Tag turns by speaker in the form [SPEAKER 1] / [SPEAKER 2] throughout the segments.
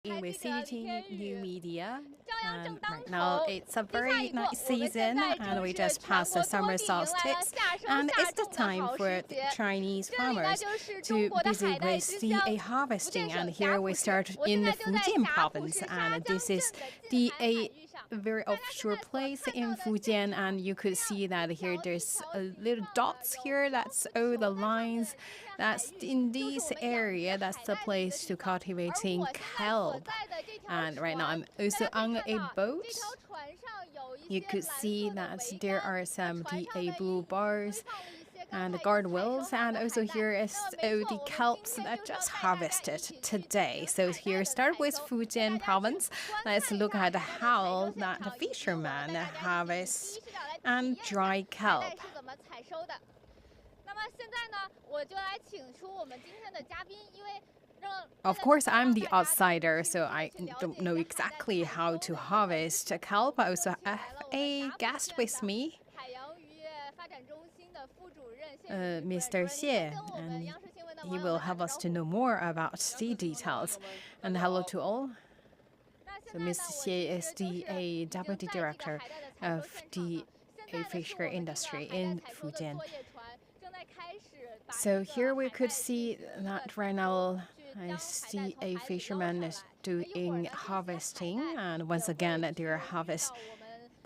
[SPEAKER 1] with CGTN New Media. And right now it's a very nice season and we just passed the summer solstice and it's the time for the Chinese farmers to busy with the harvesting, and here we start in the Fujian province, and this is a very offshore place in Fujian, and you could see that here there's little dots here, that's all the lines. That's in this area, that's the place to cultivating kelp. And right now I'm also on a boat. You could see that there are some DA blue bars and the guardrails, and also here is the kelps that just harvested today. So here start with Fujian province. Let's look at how that the fishermen harvest and dry kelp. Of course, I'm the outsider, so I don't know exactly how to harvest kelp. I also have a guest with me, Mr. Xie, and he will help us to know more about the details. And hello to all. So Mr. Xie is the deputy director of the fishery industry in Fujian. So here we could see that right now I see a fisherman is doing harvesting, and once again they are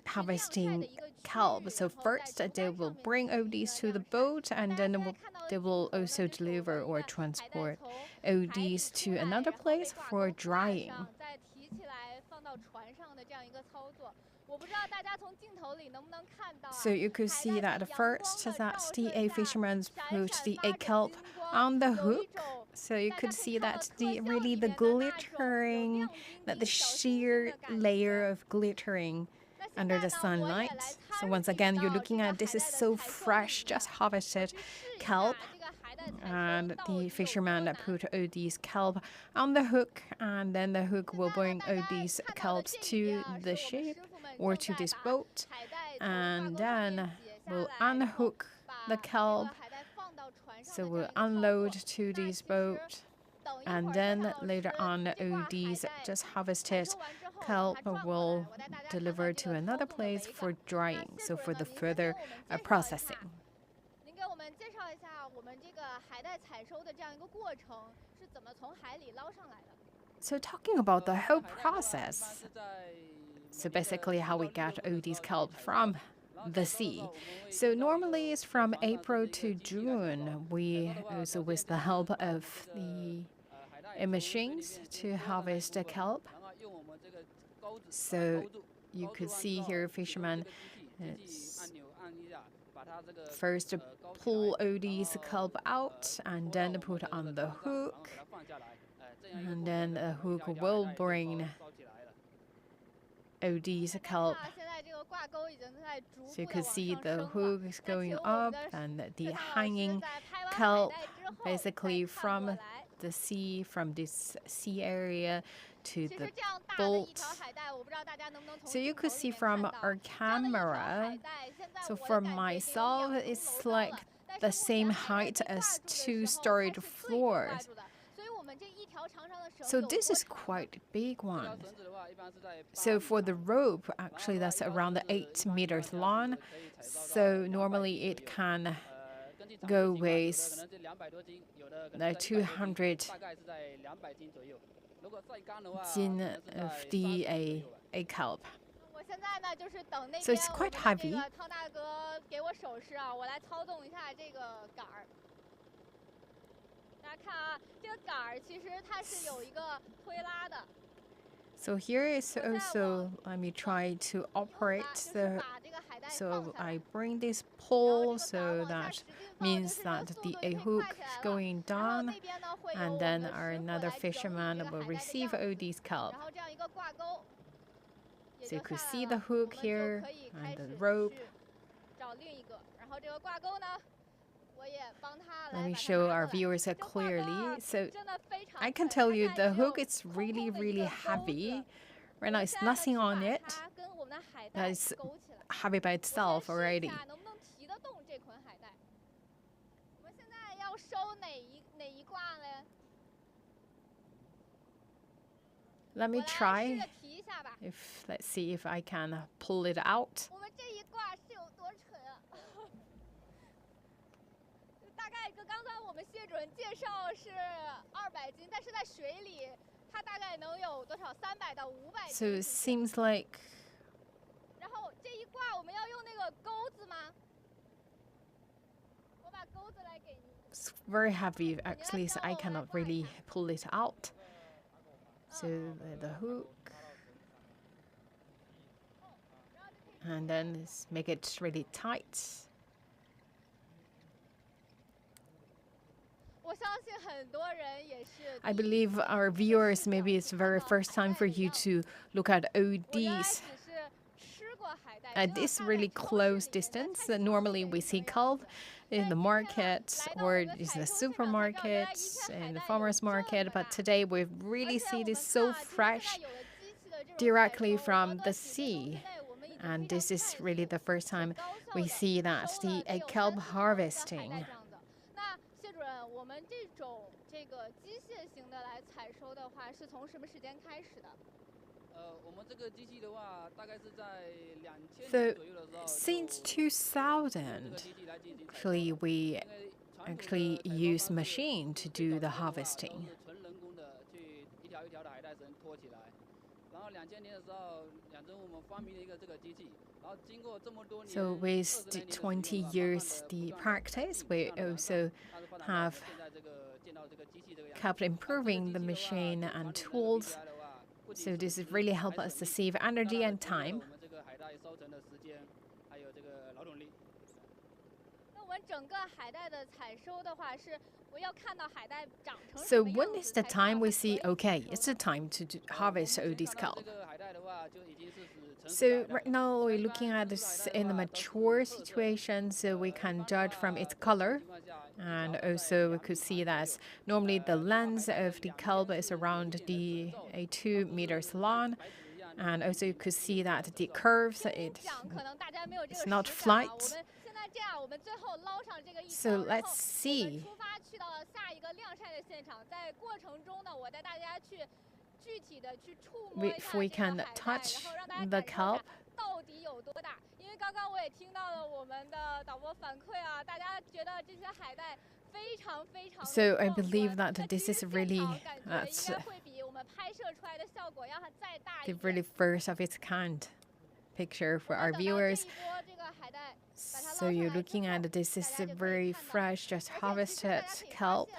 [SPEAKER 1] harvesting kelp. So first they will bring all these to the boat, and then they will also deliver or transport all these to another place for drying. So you could see that first that the fishermen put the kelp on the hook. So you could see that the glittering, that the sheer layer of glittering under the sunlight. So once again, you're looking at this is so fresh, just harvested kelp. And the fisherman put all these kelp on the hook, and then the hook will bring all these kelps to the ship or to this boat, and then we'll unhook the kelp. So we'll unload to this boat, and then later on all these just harvested kelp will deliver to another place for drying, so for the further processing. So talking about the whole process, so basically how we get all these kelp from the sea. So normally it's from April to June. We also, with the help of the machines, to harvest the kelp. So you could see here fishermen first pull all these kelp out and then put on the hook, and then the hook will bring all these kelp. So you could see the hook is going up and the hanging kelp basically from the sea, from this sea area to the boat. So you could see from our camera, so for myself, it's like the same height as two-storied floors. So this is quite a big one. So for the rope, actually that's around 8 meters long. So normally it can go with 200 jin of the kelp. So it's quite heavy. So here is also, let me try to operate the, so I bring this pole, so that means that the hook is going down, and then another fisherman will receive all these kelp. So you could see the hook here and the rope. Let me show our viewers clearly. So I can tell you the hook is really heavy. Right now it's nothing on it. That is heavy by itself already. Let me try. Let's see if I can pull it out.
[SPEAKER 2] 我们这一挂是有多沉啊？大概刚才我们谢主任介绍是200斤，但是在水里它大概能有多少？300到500斤。
[SPEAKER 1] So it seems like.
[SPEAKER 2] 然后这一挂我们要用那个钩子吗？我把钩子来给你。
[SPEAKER 1] It's very heavy actually, so I cannot really pull it out. So the hook. And then make it really tight. I believe our viewers, maybe it's the very first time for you to look at ODs. At this really close distance, normally we see kelp in the market or in the supermarkets and the farmers market, but today we really see this so fresh directly from the sea. And this is really the first time we see that the kelp harvesting.
[SPEAKER 2] 那谢主任，我们这个机械型的来采收的话，是从什么时间开始的？
[SPEAKER 3] 我们这个机器的话，大概是在2000
[SPEAKER 1] So
[SPEAKER 3] 年左右的时候。
[SPEAKER 1] since 2000, actually we actually use machine to do the harvesting.
[SPEAKER 3] 纯人工的去一条一条的海带绳拖起来。然后2000年的时候，2000我们发明了一个这个机器。
[SPEAKER 1] So with the 20 years the practice, we also have kept improving the machine and tools. So this has really helped us to save energy and time. So when is the time we see, okay, it's the time to harvest all these kelp? So right now we're looking at this in a mature situation, so we can judge from its color. And also we could see that normally the length of the kelp is around 2 meters long. And also you could see that the curves, it's not flat. So let's see. If we can touch the kelp. So I believe that this is really the really first of its kind picture for our viewers. So you're looking at this is a very fresh, just harvested kelp.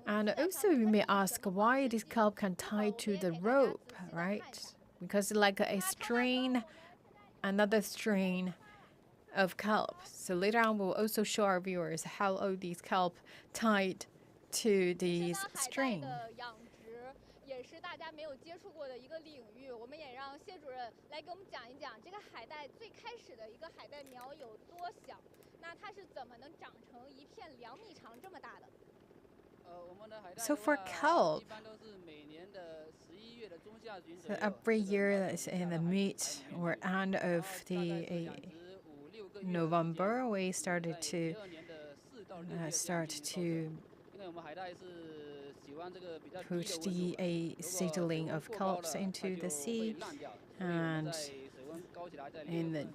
[SPEAKER 1] And also you may ask why this kelp can tie to the rope, right? Because like a string, another string of kelp. So later on we'll also show our viewers how all these kelp tied to these string. So for kelp, so every year that's in the mid or end of the November, we started to put the seedling of kelps into the sea, and in the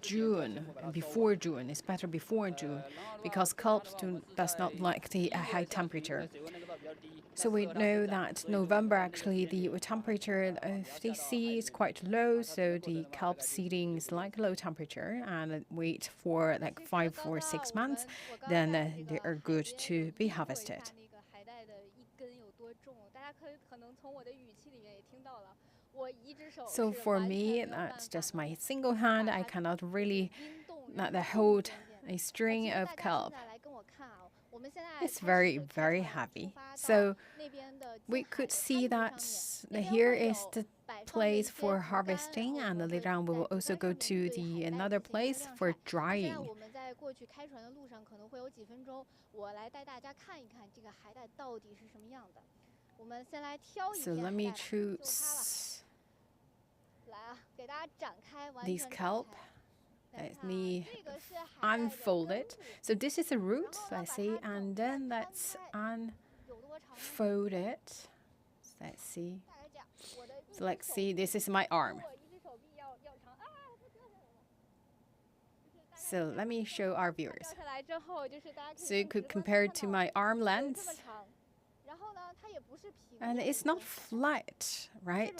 [SPEAKER 1] June, before June, it's better before June, because kelp does not like the high temperature. So we know that November actually the temperature of the sea is quite low, so the kelp seeding is like low temperature, and wait for like 5 or 6 months, then they are good to be harvested. So for me, that's just my single hand. I cannot really hold a string of kelp. It's very, very heavy. So we could see that here is the place for harvesting, and later on we will also go to another place for drying. So let me choose these kelp. Let me unfold it. So this is a root, let's see, and then let's unfold it. Let's see. So let's see, this is my arm. So let me show our viewers. So you could compare it to my arm length. And it's not flat, right?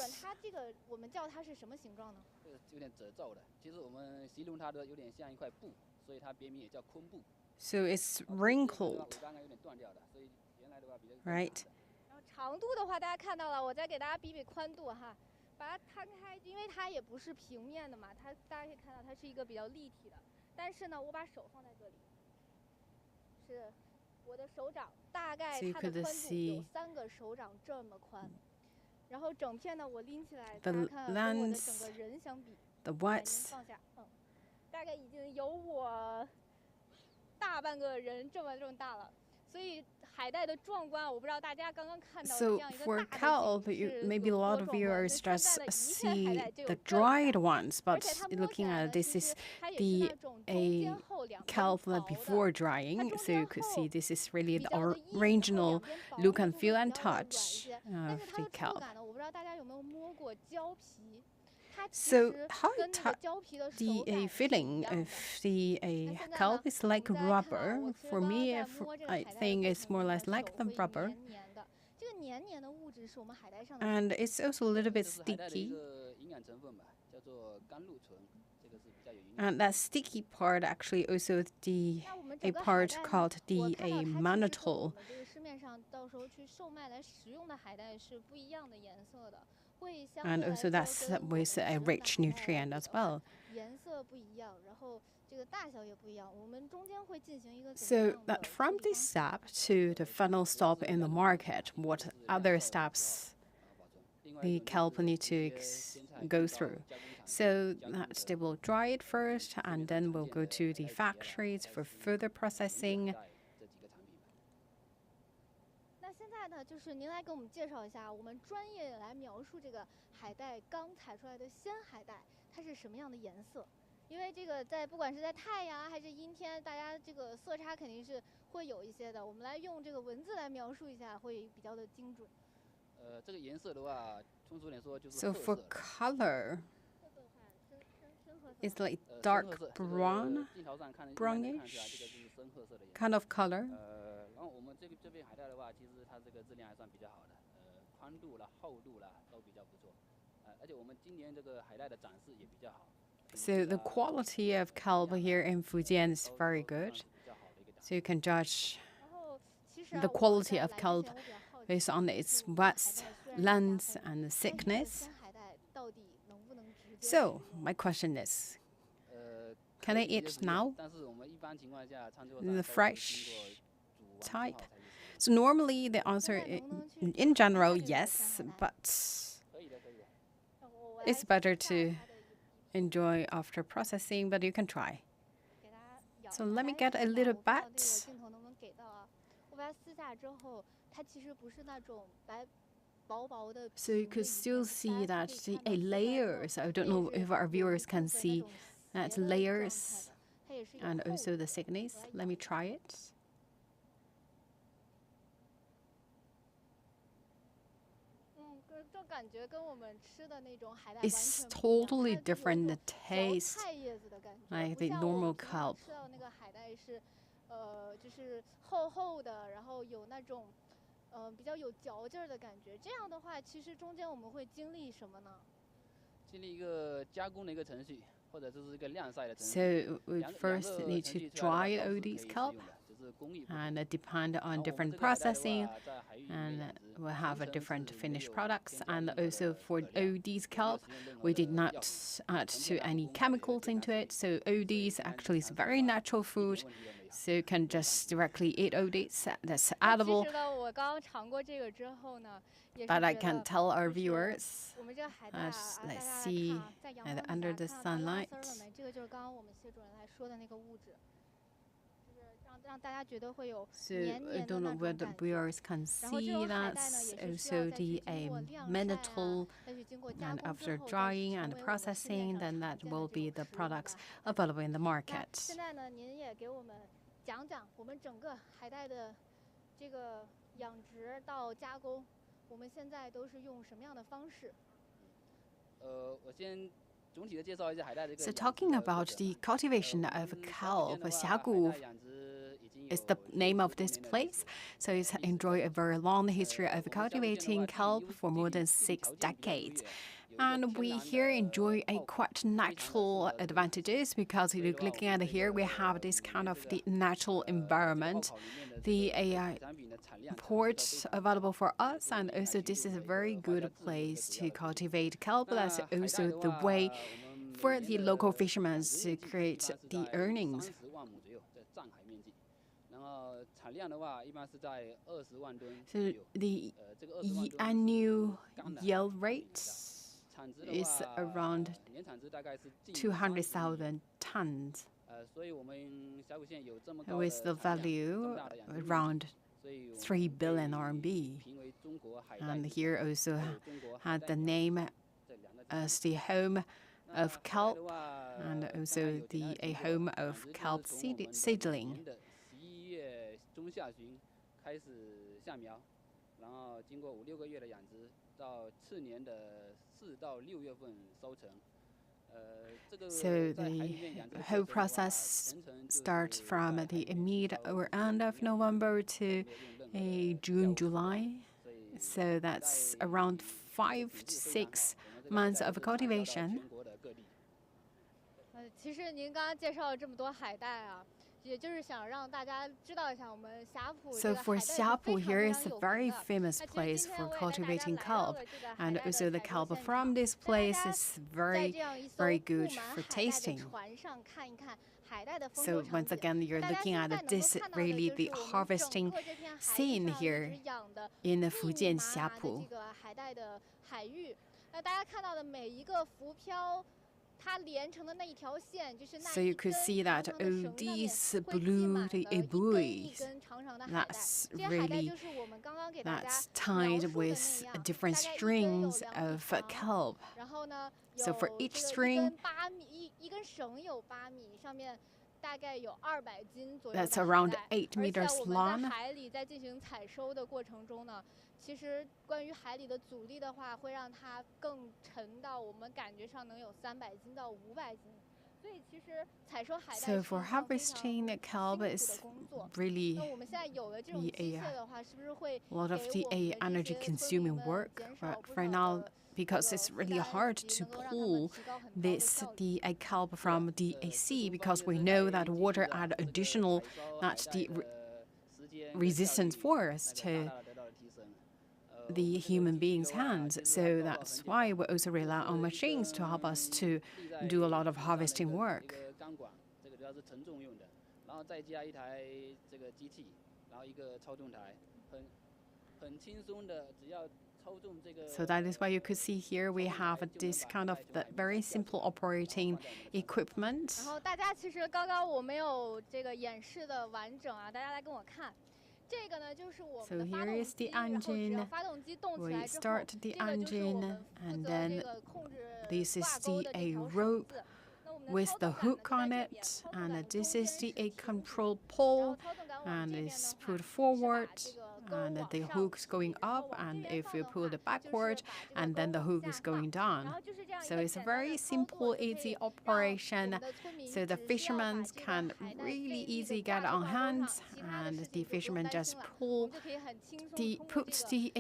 [SPEAKER 3] 有点褶皱的，其实我们形容它的有点像一块布，所以它别名也叫昆布。
[SPEAKER 1] So it's wrinkled,
[SPEAKER 3] 刚刚有点断掉的，所以原来的话比较
[SPEAKER 1] right?
[SPEAKER 2] 然后长度的话，大家看到了，我再给大家比比宽度哈，把它摊开，因为它也不是平面的嘛，大家可以看到它是一个比较立体的。但是呢，我把手放在这里，是我的手掌，大概它的宽度有3个手掌这么宽。然后整片呢，我拎起来，大家看跟我的整个人相比，
[SPEAKER 1] the width
[SPEAKER 2] 放下，大概已经有我大半个人这么大了。所以海带的壮观，我不知道大家刚刚看到的这样一个
[SPEAKER 1] for
[SPEAKER 2] 大
[SPEAKER 1] kelp,
[SPEAKER 2] 的景是
[SPEAKER 1] maybe a lot of viewers just see the dried ones, but looking at this is the kelp before drying, so you could see this is really the original look and feel and touch of the kelp.
[SPEAKER 2] 我不知道大家有没有摸过胶皮。
[SPEAKER 1] So how the feeling of the kelp is like rubber. For me, I think it's more or less like the rubber. And it's also a little bit sticky. And that sticky part actually also a part called the mannitol. And also that's with a rich nutrient as well. So that from this step to the final stop in the market, what other steps the kelp need to go through? So that they will dry it first, and then we'll go to the factories for further processing.
[SPEAKER 2] 就是您来给我们介绍一下，我们专业来描述这个海带刚采出来的鲜海带，它是什么样的颜色？因为这个不管是在太阳还是阴天，大家这个色差肯定是会有一些的。我们来用这个文字来描述一下，会比较的精准。
[SPEAKER 3] 这个颜色的话，通俗点说就是
[SPEAKER 1] So for color, it's like dark brown, brownish kind of color.
[SPEAKER 3] 然后我们这边海带的话，其实它这个质量还算比较好的，宽度啦、厚度啦都比较不错，而且我们今年这个海带的展示也比较好。
[SPEAKER 1] So the quality of kelp here in Fujian is very good. So you can judge the quality of kelp based on its width, length, and thickness. So my question is, can I eat now? The fresh type? So normally the answer in general, yes, but it's better to enjoy after processing, but you can try. So let me get a little bit. So you could still see that the layers. I don't know if our viewers can see that layers and also the thickness. Let me try it. It's totally different the taste, like the normal kelp. So we first need to dry all these kelp, and it depends on different processing, and we'll have a different finished products. And also for all these kelp, we did not add to any chemicals into it. So all these actually is very natural food. So you can just directly eat all these. That's edible. But I can tell our viewers, let's see, under the sunlight. So I don't know whether viewers can see that's also the mantle, and after drying and processing, then that will be the products available in the market.
[SPEAKER 2] 现在呢，您也给我们讲讲我们整个海带的这个养殖到加工，我们现在都是用什么样的方式？
[SPEAKER 3] 我先总体的介绍一下海带这个。
[SPEAKER 1] So talking about the cultivation of kelp, Xiagu is the name of this place. So it's enjoyed a very long history of cultivating kelp for more than 6 decades. And we here enjoy a quite natural advantages because looking at here, we have this kind of the natural environment, the port available for us, and also this is a very good place to cultivate kelp. That's also the way for the local fishermen to create the earnings. So the annual yield rate is around 200,000 tons, with the value around 3 billion RMB. And here also had the name as the home of kelp, and also a home of kelp seedling.
[SPEAKER 3] 中下旬开始下苗，然后经过5、6个月的养殖，到次年的4到6月份收成。
[SPEAKER 1] So the whole process starts from the mid or end of November to June, July. So that's around 5 to 6 months of cultivation.
[SPEAKER 2] 其实您刚刚介绍了这么多海带啊。
[SPEAKER 1] So for Xiapu, here is a very famous place for cultivating kelp, and also the kelp from this place is very, very good for tasting. So once again, you're looking at this really the harvesting scene here in the Fujian Xiapu. So you could see that these blue buoys, that's tied with different strings of kelp. So for each string, that's around 8 meters long.
[SPEAKER 2] 其实关于海里的阻力的话，会让它更沉到我们感觉上能有300斤到500斤。所以其实采收海带
[SPEAKER 1] So for harvesting the kelp is really a lot of the energy consuming work. But for now, because it's really hard to pull the kelp from the sea, because we know that water add additional resistance force to the human being's hands. So that's why we also rely on machines to help us to do a lot of harvesting work. So that is why you could see here we have this kind of the very simple operating equipment.
[SPEAKER 2] 然后大家其实刚刚我没有这个演示的完整啊，大家来跟我看。
[SPEAKER 1] So here is the engine. We start the engine, and then this is the rope with the hook on it, and this is the control pole, and it's put forward, and the hook is going up, and if you pull it backward, and then the hook is going down. So it's a very simple, easy operation. So the fishermen can really easily get on hand, and the fishermen just put the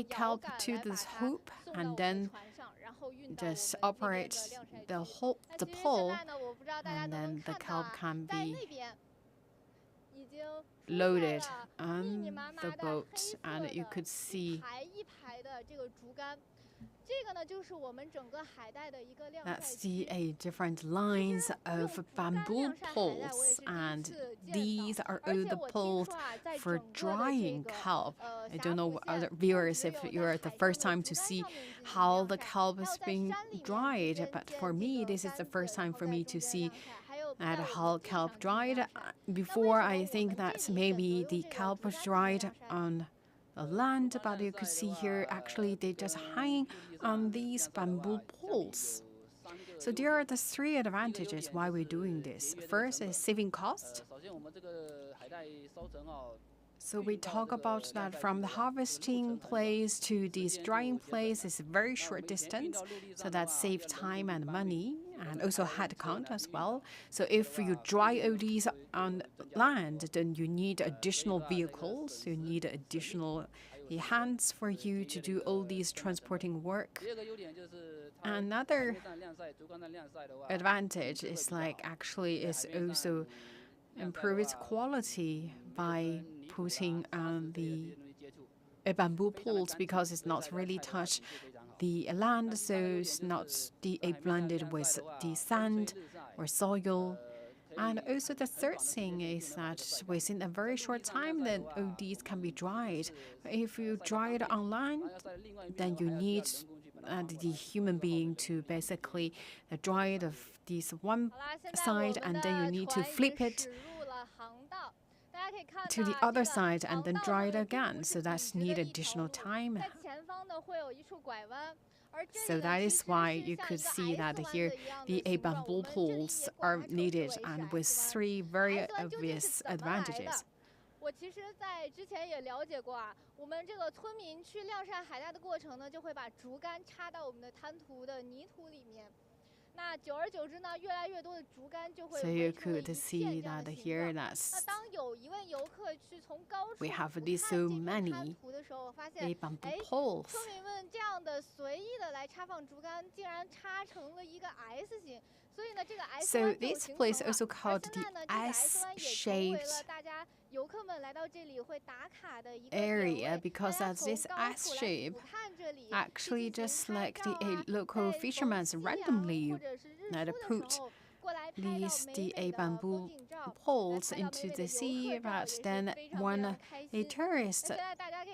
[SPEAKER 1] kelp to this hoop, and then just operate the pole, and then the kelp can be loaded on the boat, and you could see that's the different lines of bamboo poles, and these are all the poles for drying kelp. I don't know other viewers if you're the first time to see how the kelp is being dried, but for me this is the first time for me to see at how kelp dried. Before, I think that maybe the kelp was dried on the land, but you could see here actually they just hang on these bamboo poles. So there are the three advantages why we're doing this. First is saving cost. So we talk about that from the harvesting place to this drying place is a very short distance, so that saves time and money and also head count as well. So if you dry all these on land, then you need additional vehicles, you need additional hands for you to do all these transporting work. Another advantage is like actually is also improve its quality by putting on the bamboo poles because it's not really touch the land, so it's not blended with the sand or soil. And also the third thing is that within a very short time, then all these can be dried. If you dry it on land, then you need the human being to basically dry it of this one side, and then you need to flip it to the other side and then dry it again. So that's need additional time. So that is why you could see that here the bamboo poles are needed and with three very obvious advantages.
[SPEAKER 2] 我其实在之前也了解过啊，我们这个村民去晾晒海带的过程呢，就会把竹竿插到我们的滩涂的泥土里面。那久而久之呢，越来越多的竹竿就会
[SPEAKER 1] So you could see that here that's we have these so many bamboo poles.
[SPEAKER 2] 村民们这样的随意的来插放竹竿，竟然插成了一个 S 型。
[SPEAKER 1] So this place also called the S-shaped area because as this S shape actually just like the local fishermen randomly put these bamboo poles into the sea, but then when a tourist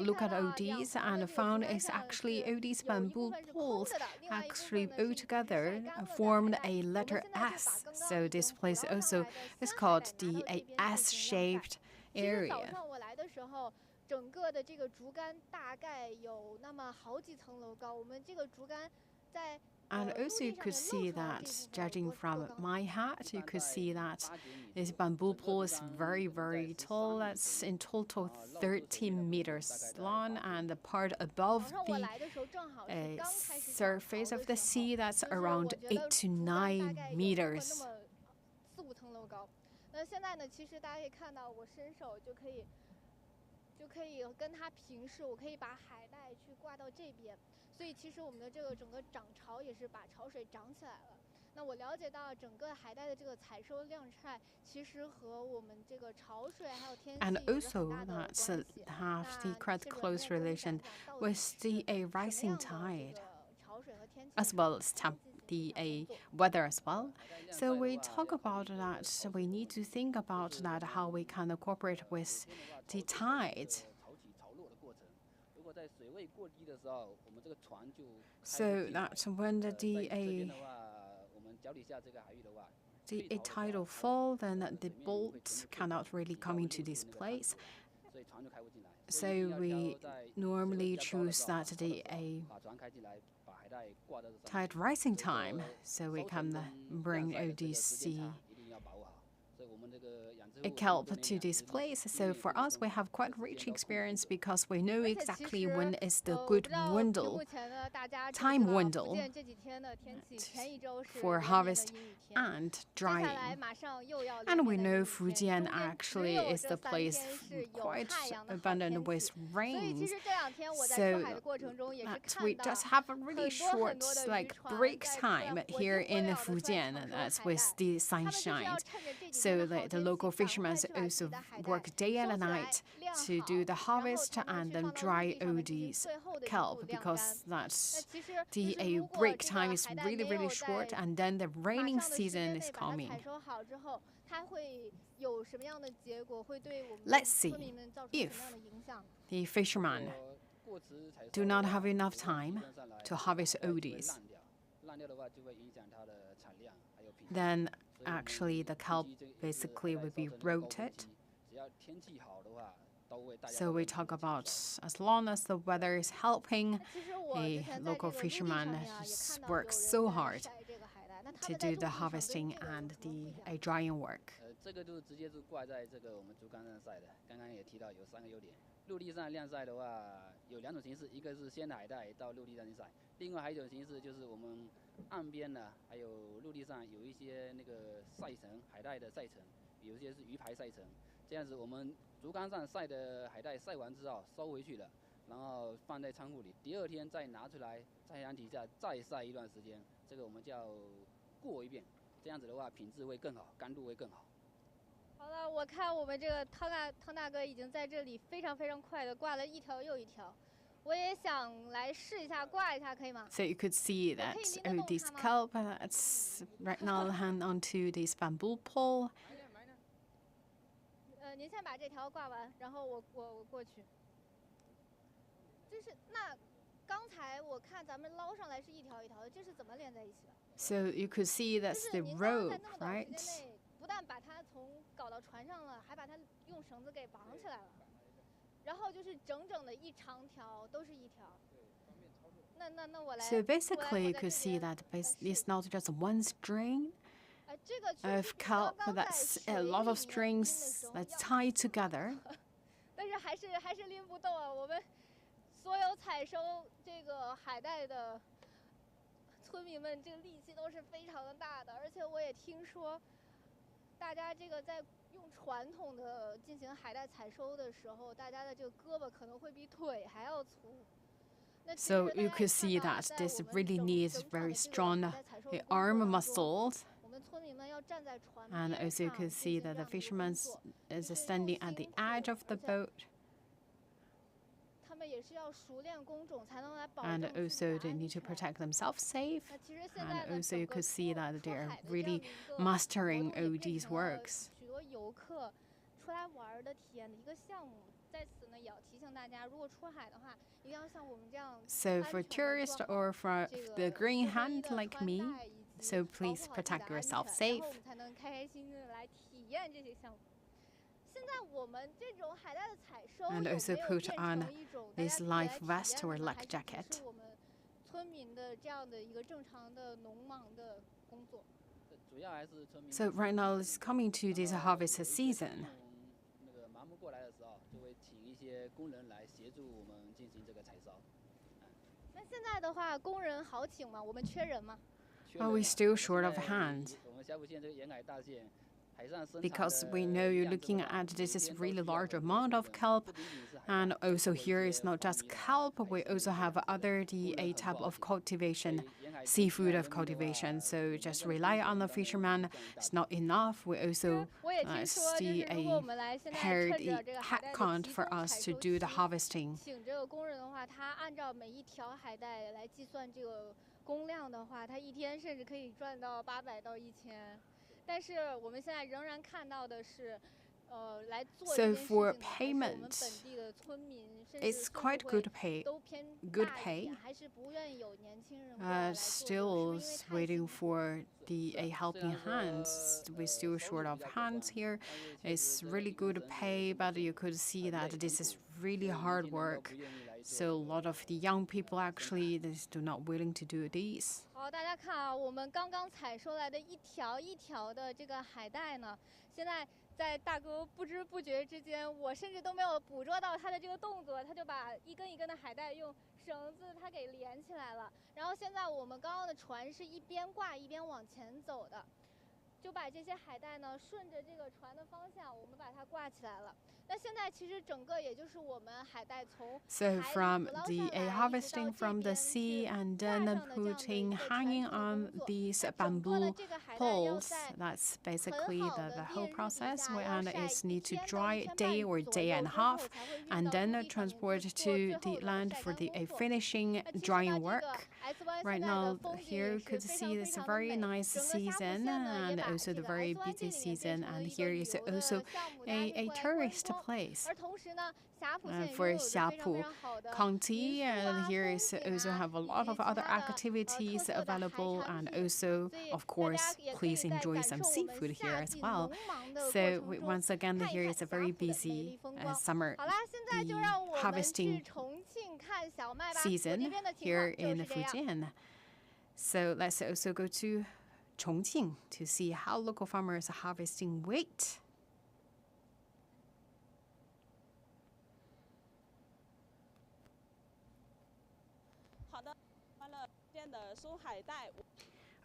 [SPEAKER 1] look at all these and found it's actually all these bamboo poles actually all together formed a letter S. So this place also is called the S-shaped area.
[SPEAKER 2] 整个的这个竹竿大概有那么好几层楼高，我们这个竹竿在
[SPEAKER 1] And also you could see that, judging from my hat, you could see that this bamboo pole is very, very tall. That's in total 13 meters long, and the part above the surface of the sea, that's around 8 to 9 meters.
[SPEAKER 2] 4、5层楼高。那现在呢，其实大家可以看到，我伸手就可以跟它平视，我可以把海带去挂到这边。 所以其实我们的这个整个涨潮也是把潮水涨起来了。那我了解到整个海带的这个采收晾晒，其实和我们这个潮水还有天气
[SPEAKER 1] and also that's have the quite close relation with the rising tide, as well as the weather as well. So we talk about that. So we need to think about that how we can cooperate with the tide. So that's when the tidal fall, then the boats cannot really come into this place. So we normally choose that the tide rising time, so we can bring all these kelp to this place. So for us, we have quite rich experience because we know exactly when is the good time window for harvest and drying. And we know Fujian actually is the place quite abundant with rains. So that we just have a really short break time here in Fujian, and that's with the sunshine. So the local fishermen also work day and night to do the harvest and then dry all these kelp because that's the break time is really, really short, and then the raining season is coming. Let's see if the fishermen do not have enough time to harvest all these. Then actually the kelp basically will be rotted. So we talk about as long as the weather is helping, a local fisherman just works so hard to do the harvesting and the drying work.
[SPEAKER 3] 这个就直接是挂在这个我们竹竿上晒的。刚刚也提到有3个优点。陆地上晾晒的话有2种形式，一个是鲜的海带到陆地上去晒，另外还有一种形式就是我们岸边呢，还有陆地上有一些那个晒层，海带的晒层，有些是鱼排晒层。这样子我们竹竿上晒的海带晒完之后收回去了，然后放在仓库里，第2天再拿出来太阳底下再晒一段时间，这个我们叫过一遍。这样子的话品质会更好，干度会更好。
[SPEAKER 2] 好了，我看我们这个汤大哥已经在这里非常快的挂了一条又一条，我也想来试一下挂一下，可以吗？
[SPEAKER 1] So you could see that this kelp that's right now hang onto this bamboo pole.
[SPEAKER 2] 您先把这条挂完，然后我过去。就是那刚才我看咱们捞上来是一条一条的，这是怎么连在一起的？
[SPEAKER 1] So you could see that's the rope, right?
[SPEAKER 2] 不但把它从搞到船上了，还把它用绳子给绑起来了，然后就是整的一长条都是一条。那我来。
[SPEAKER 1] So basically, you could see that it's not just one string of kelp, that's a lot of strings that's tied together.
[SPEAKER 2] 但是还是拎不动啊！我们所有采收这个海带的村民们，这个力气都是非常的大的，而且我也听说。 大家这个在用传统的进行海带采收的时候，大家的这个胳膊可能会比腿还要粗。
[SPEAKER 1] So you could see that this really needs very strong arm muscles. And also you could see that the fisherman is standing at the edge of the boat. And also they need to protect themselves safe. And also you could see that they're really mastering all these works. So for tourists or for the green hand like me, so please protect yourself safe. And also put on this life vest or life jacket. So right now it's coming to this harvest season. Are we still short of hands? Because we know you're looking at this is really large amount of kelp, and also here is not just kelp, we also have other a type of cultivation, seafood of cultivation. So just rely on the fisherman is not enough. We also see a paired head count for us to do the harvesting.
[SPEAKER 2] 但是我们现在仍然看到的是，来做
[SPEAKER 1] So for payment, it's quite good pay. Still waiting for the helping hands. We're still short of hands here. It's really good pay, but you could see that this is really hard work. So a lot of the young people actually do not willing to do this.
[SPEAKER 2] 好，大家看啊，我们刚刚采收来的一条一条的这个海带呢，现在在大哥不知不觉之间，我甚至都没有捕捉到他的这个动作，他就把一根一根的海带用绳子它给连起来了。然后现在我们刚刚的船是一边挂一边往前走的，就把这些海带呢顺着这个船的方向，我们把它挂起来了。
[SPEAKER 1] So from the harvesting from the sea and then putting hanging on these bamboo poles, that's basically the whole process. And it needs to dry day or day and a half, and then transport to the land for the finishing drying work. Right now, here you could see this very nice season and also the very busy season. And here is also a tourist place for Xiapu County. And here is also have a lot of other activities available. And also, of course, please enjoy some seafood here as well. So once again, here is a very busy summer harvesting season here in Fujian. So let's also go to Chongqing to see how local farmers are harvesting wheat.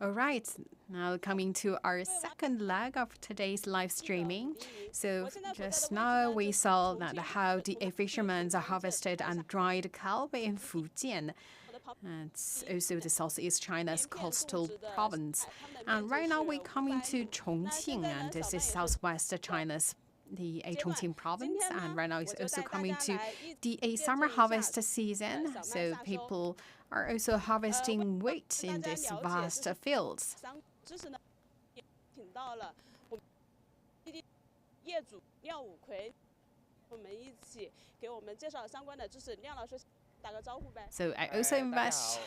[SPEAKER 1] All right, now coming to our second leg of today's live streaming. So just now we saw that how the fishermen are harvested and dried kelp in Fujian. It's also the Southeast China's coastal province. And right now we're coming to Chongqing, and this is Southwest China's the Chongqing province, and right now it's also coming to the summer harvest season. So people are also harvesting wheat in these vast fields. So I also invest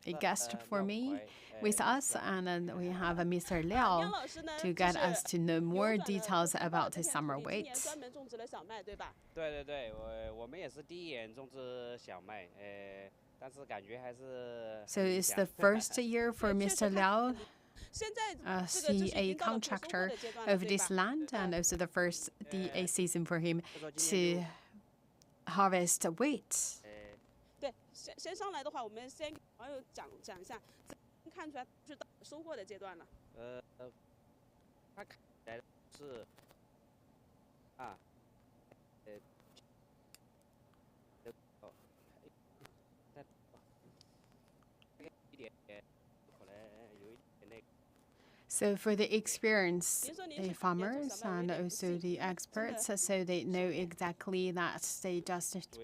[SPEAKER 1] a guest for me with us, and then we have Mr. Liao to get us to know more details about the summer wheat. So it's the first year for Mr. Liao as a contractor of this land, and also the first a season for him to harvest wheat.
[SPEAKER 4] 对，先上来的话，我们先给网友讲一下，看出来是到收获的阶段了。
[SPEAKER 3] 它看起来是啊，So
[SPEAKER 1] for the experienced farmers and also the experts, so they know exactly that they just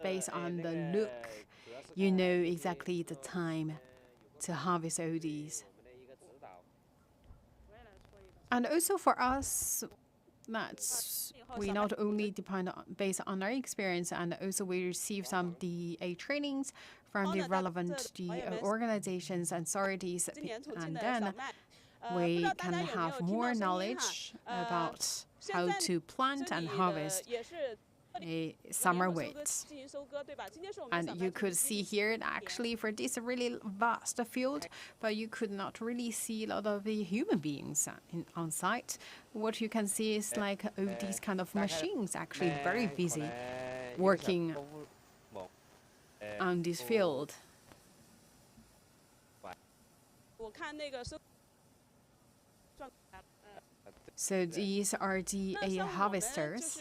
[SPEAKER 1] based on the look, you know exactly the time to harvest all these. And also for us, that's we not only depend on based on our experience, and also we receive some trainings from the relevant organizations and authorities, and then we can have more knowledge about how to plant and harvest a summer wheat. And you could see here actually for this really vast field, but you could not really see a lot of the human beings on site. What you can see is like these kind of machines actually very busy working on this field. So these are the harvesters.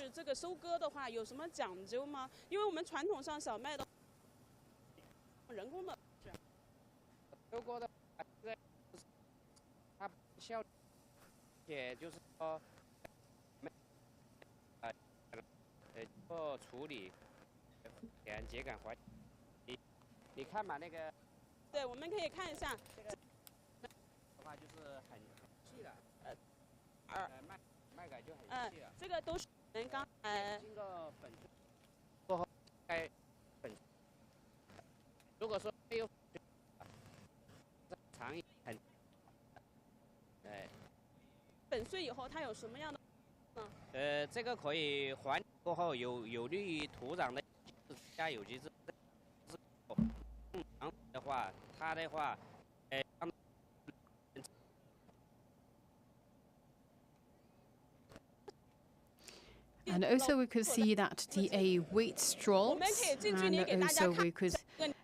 [SPEAKER 1] And also we could see that the wheat straws, and also we could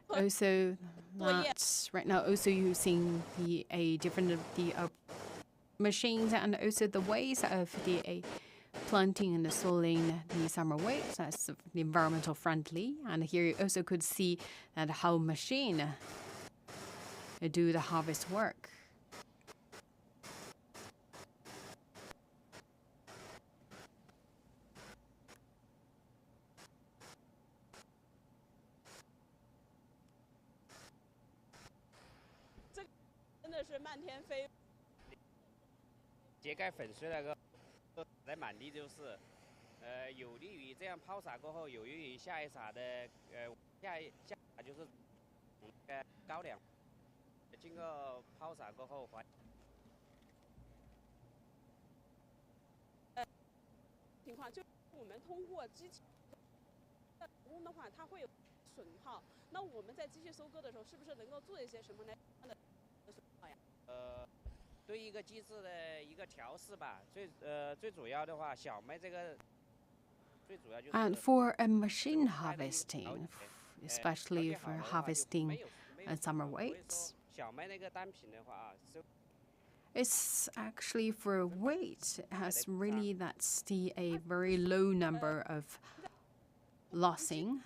[SPEAKER 1] also that right now also using the different machines and also the ways of the planting and sowing the summer wheat as environmental friendly. And here you also could see that how machine do the harvest work.
[SPEAKER 4] 是漫天飞。
[SPEAKER 5] 秸秆粉碎那个在满地就是，有利于这样泡洒过后，有利于下一茬的下就是高粱，经过泡洒过后
[SPEAKER 4] 情况就我们通过机器工的话，它会有损耗。那我们在机器收割的时候，是不是能够做一些什么来的损耗呀？
[SPEAKER 5] 对一个机制的一个调试吧，最主要的话，小麦这个最主要就是。
[SPEAKER 1] And for a machine harvesting, especially for harvesting summer wheats,
[SPEAKER 5] 小麦那个单品的话啊。
[SPEAKER 1] It's actually for wheat. It has really that's a very low number of lossing.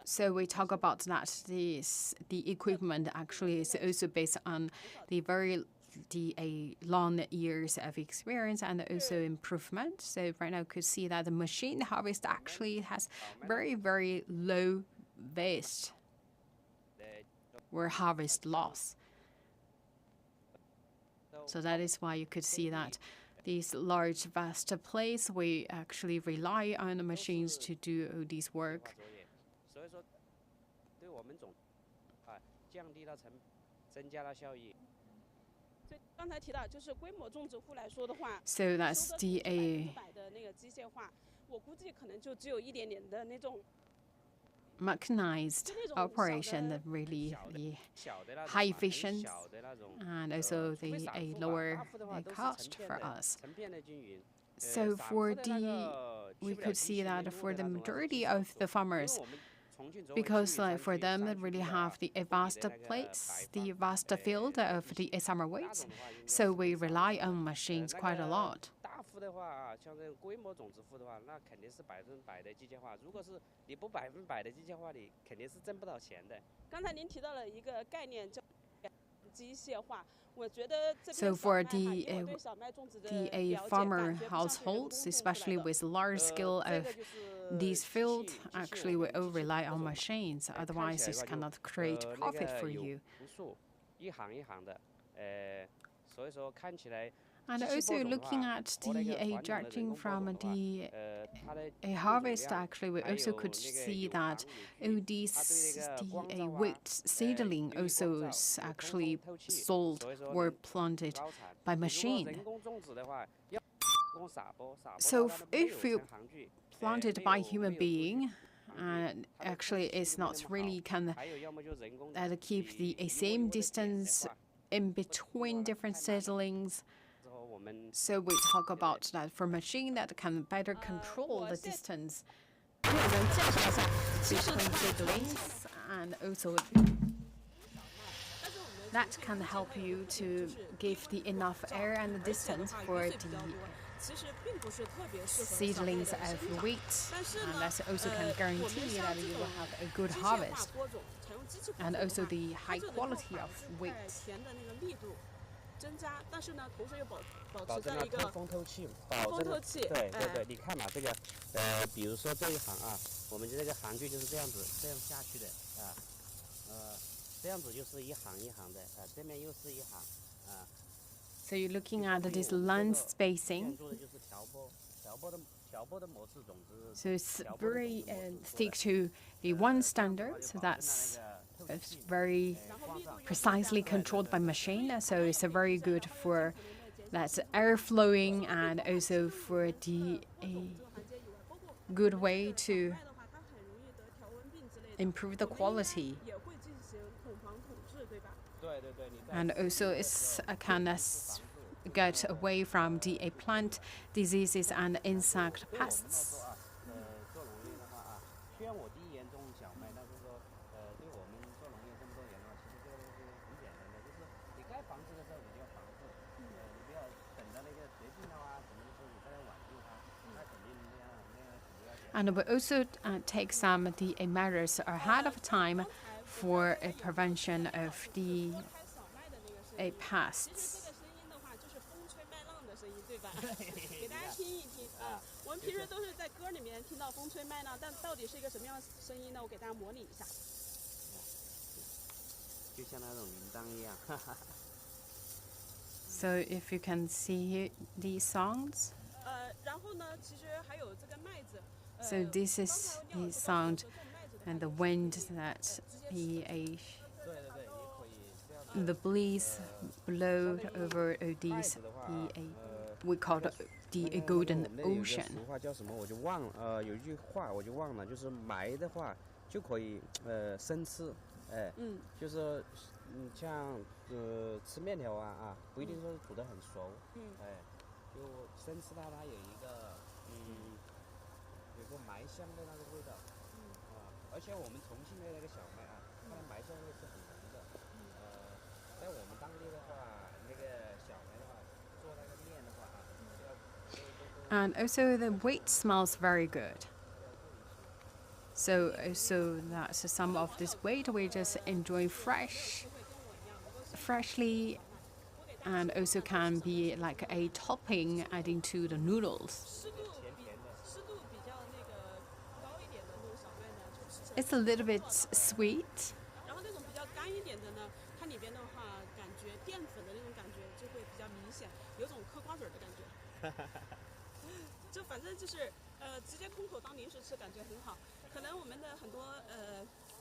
[SPEAKER 1] So we talk about that the equipment actually is also based on the long years of experience and also improvement. So right now you could see that the machine harvest actually has very, very low waste or harvest loss. So that is why you could see that these large, vast places, we actually rely on the machines to do all this work. So that's the mechanized operation that really the high efficiency and also a lower cost for us. So for we could see that for the majority of the farmers, because for them it really have the vast place, the vast field of the summer wheat, so we rely on machines quite a lot.
[SPEAKER 5] 的话啊，像这种规模种植户的话，那肯定是100%的机械化。如果是你不100%的机械化，你肯定是挣不到钱的。
[SPEAKER 4] 刚才您提到了一个概念叫机械化，我觉得这边
[SPEAKER 1] So for the farmer households, especially with large scale of these fields, actually we all rely on machines. Otherwise, this cannot create profit for you.
[SPEAKER 5] 一行一行的，所以说看起来。
[SPEAKER 1] And also looking at judging from a harvest, actually, we also could see that the wheat seedling also is actually sold or planted by machine. So if you planted by human being, actually it's not really can keep the same distance in between different seedlings. So we talk about that for machine that can better control the distance between seedlings, and also that can help you to give the enough air and the distance for the seedlings of wheat, and that also can guarantee that you will have a good harvest and also the high quality of wheat.
[SPEAKER 4] 增加，但是呢，同时又
[SPEAKER 5] 保证了通风透气，对，你看嘛，这个比如说这一行啊，我们这个行距就是这样子，这样下去的啊，这样子就是一行一行的啊，这边又是一行啊。
[SPEAKER 1] So you're looking at this land spacing. So it's very stick to the one standard. So that's it's very precisely controlled by machine. So it's very good for that air flowing and also for the good way to improve the quality. And also it's kind of get away from the plant diseases and insect pests. And we also take some of the measures ahead of time for a prevention of the pests.
[SPEAKER 4] 给大家听一听啊，我们平时都是在歌里面听到风吹麦浪，但到底是一个什么样的声音呢？我给大家模拟一下。
[SPEAKER 5] 就像那种铃铛一样。
[SPEAKER 1] So if you can see these sounds.
[SPEAKER 4] 然后呢，其实还有这个麦子。
[SPEAKER 1] So this is the sound and the wind that the breeze blow over these we call it the golden ocean.
[SPEAKER 5] 俗话叫什么我就忘了，有一句话我就忘了，就是埋的话就可以生吃，就是像吃面条啊不一定说煮得很熟，就生吃它有一个有个埋香的那个味道，而且我们重庆的那个小麦啊，它的埋香味是很浓的，在我们当地的话，那个小麦的话，做那个面的话啊，
[SPEAKER 1] And also the wheat smells very good. So that's some of this wheat we just enjoy freshly, and also can be like a topping adding to the noodles. It's a little bit sweet.
[SPEAKER 4] 然后那种比较干一点的呢，它里边的话，感觉淀粉的那种感觉就会比较明显，有种嗑瓜子的感觉。就反正就是直接空口当零食吃，感觉很好。可能我们的很多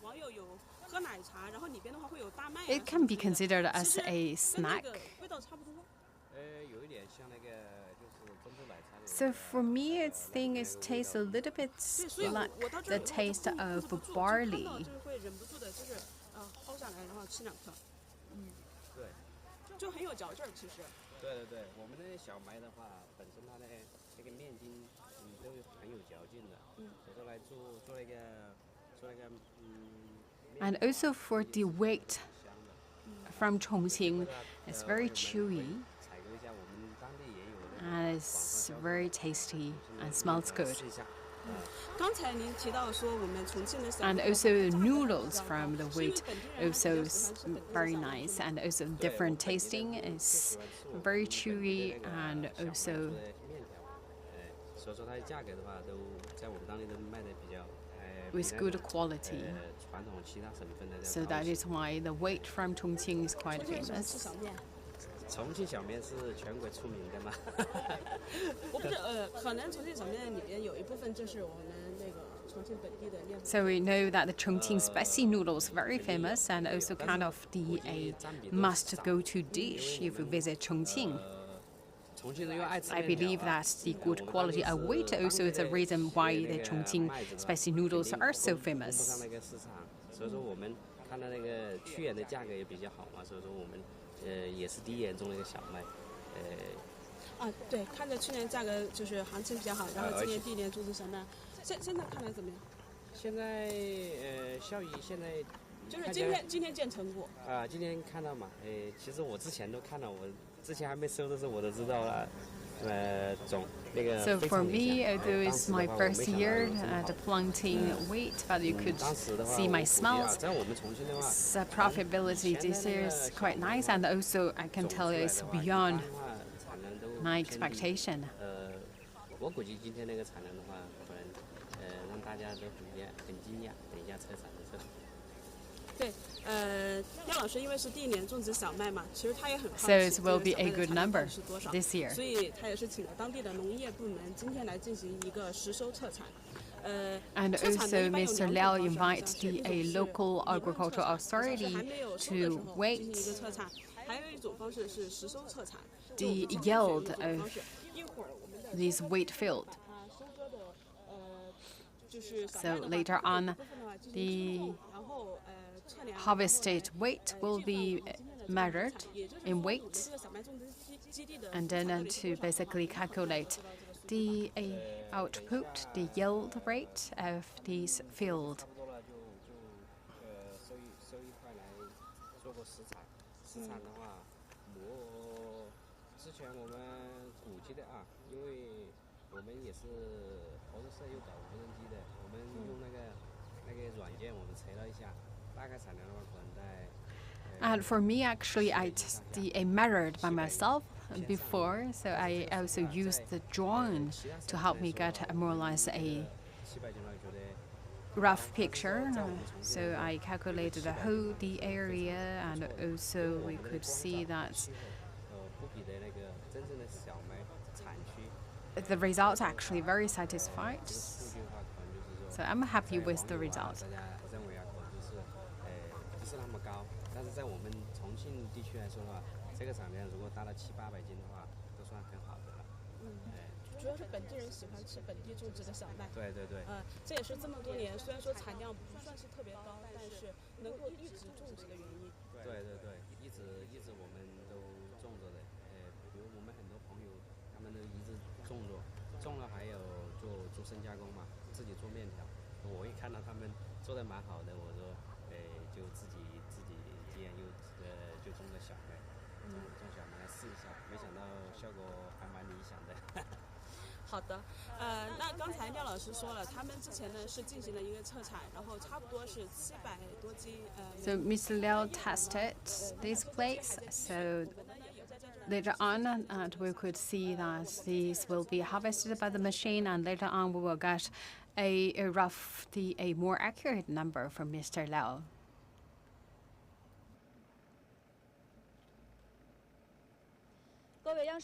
[SPEAKER 4] 网友有喝奶茶，然后里边的话会有大麦。
[SPEAKER 1] It can be considered as a snack.
[SPEAKER 4] 味道差不多。
[SPEAKER 5] 有一点像那个就是珍珠奶茶。
[SPEAKER 1] So for me, I think it tastes a little bit like the taste of barley.
[SPEAKER 4] 就是会忍不住的，就是薅下来，然后吃2颗。
[SPEAKER 5] 对，
[SPEAKER 4] 就很有嚼劲儿，其实。
[SPEAKER 5] 对，我们那小麦的话，本身它的那个面筋都很有嚼劲的，所以说来做那个
[SPEAKER 1] And also for the wheat from Chongqing, it's very chewy and it's very tasty and smells good.
[SPEAKER 4] 刚才您提到说我们重庆的小
[SPEAKER 1] And also the noodles from the wheat also very nice and also different tasting. It's very chewy and also
[SPEAKER 5] 所以说它的价格的话，都在我们当地都卖的比较
[SPEAKER 1] with good quality.
[SPEAKER 5] 传统其他省份的。
[SPEAKER 1] So that is why the wheat from Chongqing is quite famous.
[SPEAKER 5] 重庆小面是全国出名的吗？
[SPEAKER 4] 我不知可能重庆小面里边有一部分就是我们那个重庆本地的面。
[SPEAKER 1] So we know that the Chongqing spicy noodles very famous and also kind of a must-go-to dish if you visit Chongqing. I believe that the good quality of wheat also is the reason why the Chongqing spicy noodles are so famous.
[SPEAKER 5] 所以说我们看到那个去年的价格也比较好嘛，所以说我们也是第一年种了一个小麦，
[SPEAKER 4] 对，看着去年价格就是行情比较好，然后今年第一年种植小麦，现在看来怎么样？
[SPEAKER 5] 现在效益现在
[SPEAKER 4] 就是今天见成果
[SPEAKER 5] 啊，今天看到嘛，其实我之前都看了，我之前还没收的时候我都知道了。
[SPEAKER 1] So for me, although it's my first year at planting wheat, but you could see my smells. The profitability this year is quite nice, and also I can tell you it's beyond my expectation.
[SPEAKER 5] 我估计今天那个产量的话，可能让大家都很惊讶。等一下车产的时候。
[SPEAKER 4] 对，廖老师因为是第一年种植小麦嘛，其实他也很好奇
[SPEAKER 1] So it will be a good number
[SPEAKER 4] 是多少
[SPEAKER 1] this year.
[SPEAKER 4] 所以他也是请了当地的农业部门今天来进行一个实收测产。
[SPEAKER 1] And also, Mr. Liao invited a local agricultural authority to wait the yield of this wheat field. So later on, the harvested wheat will be measured in weight, and then to basically calculate the output, the yield rate of this field.
[SPEAKER 5] 市场的话，之前我们估计的啊，因为我们也是合作社又搞无人机的，我们用那个软件我们测了一下，大概产量的话可能在。
[SPEAKER 1] And for me, actually, I measured by myself before, so I also used the drone to help me get more or less a rough picture. So I calculated the area, and also we could see that the results actually very satisfied. So I'm happy with the result.
[SPEAKER 5] 但是在我们重庆地区来说的话，这个产量如果达到700-800斤的话，都算很好的了。
[SPEAKER 4] 主要是本地人喜欢吃本地种植的小麦。
[SPEAKER 5] 对。
[SPEAKER 4] 这也是这么多年，虽然说产量不算是特别高，但是能够一直种植的原因。
[SPEAKER 5] 对，一直我们都种着的。比如我们很多朋友，他们都一直种了还有做猪生加工嘛，自己做面条。我一看到他们做的蛮好的，我说，就自己既然就种个小麦，种小麦来试一下，没想到效果还蛮理想的。
[SPEAKER 4] 好的，那刚才廖老师说了，他们之前呢是进行了一个测产，然后差不多是700多斤。
[SPEAKER 1] So Mr. Liao tested this place. So later on, and we could see that these will be harvested by the machine, and later on we will get a more accurate number from Mr. Liao.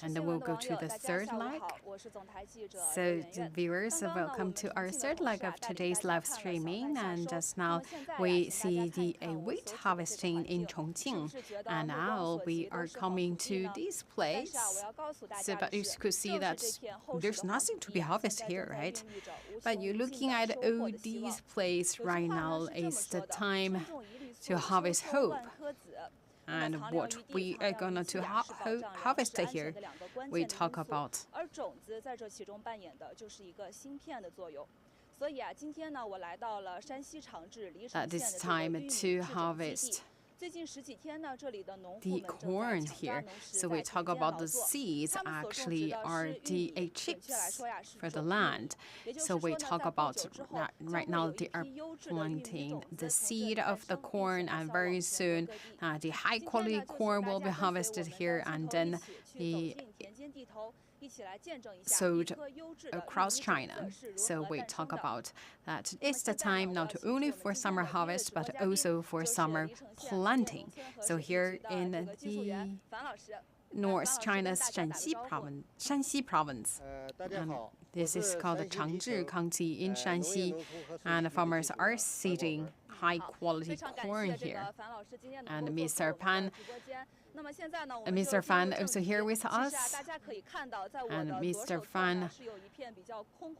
[SPEAKER 1] And then we'll go to the third leg. So the viewers, welcome to our third leg of today's live streaming. And just now we see the wheat harvesting in Chongqing. And now we are coming to this place. So, but you could see that there's nothing to be harvested here, right? But you're looking at all these places right now is the time to harvest hope. And what we are going to harvest here, we talk about. That it's time to harvest the corn here. So we talk about the seeds actually are the chips for the land. So we talk about right now they are planting the seed of the corn, and very soon the high quality corn will be harvested here, and then the sold across China. So we talk about that it's the time not only for summer harvest but also for summer planting. So here in the North China's Shanxi province, this is called the Changzhi in Shanxi, and the farmers are seeding high quality corn here. And Mr. Fan also here with us, and Mr. Fan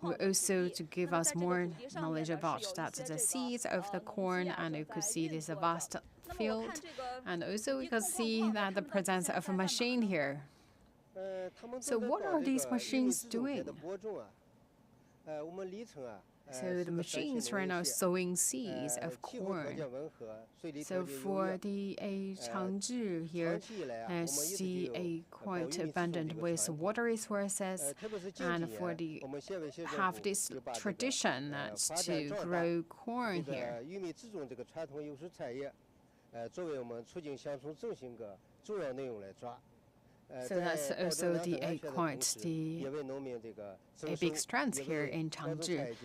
[SPEAKER 1] will also to give us more knowledge about that the seeds of the corn, and you could see this vast field, and also we could see that the presence of a machine here. So what are these machines doing? So the machines right now sowing seeds of corn. So for the Changzhi here, I see a quite abundant with water resources, and for the have this tradition to grow corn here. So that's also a big strength here in Changzhi,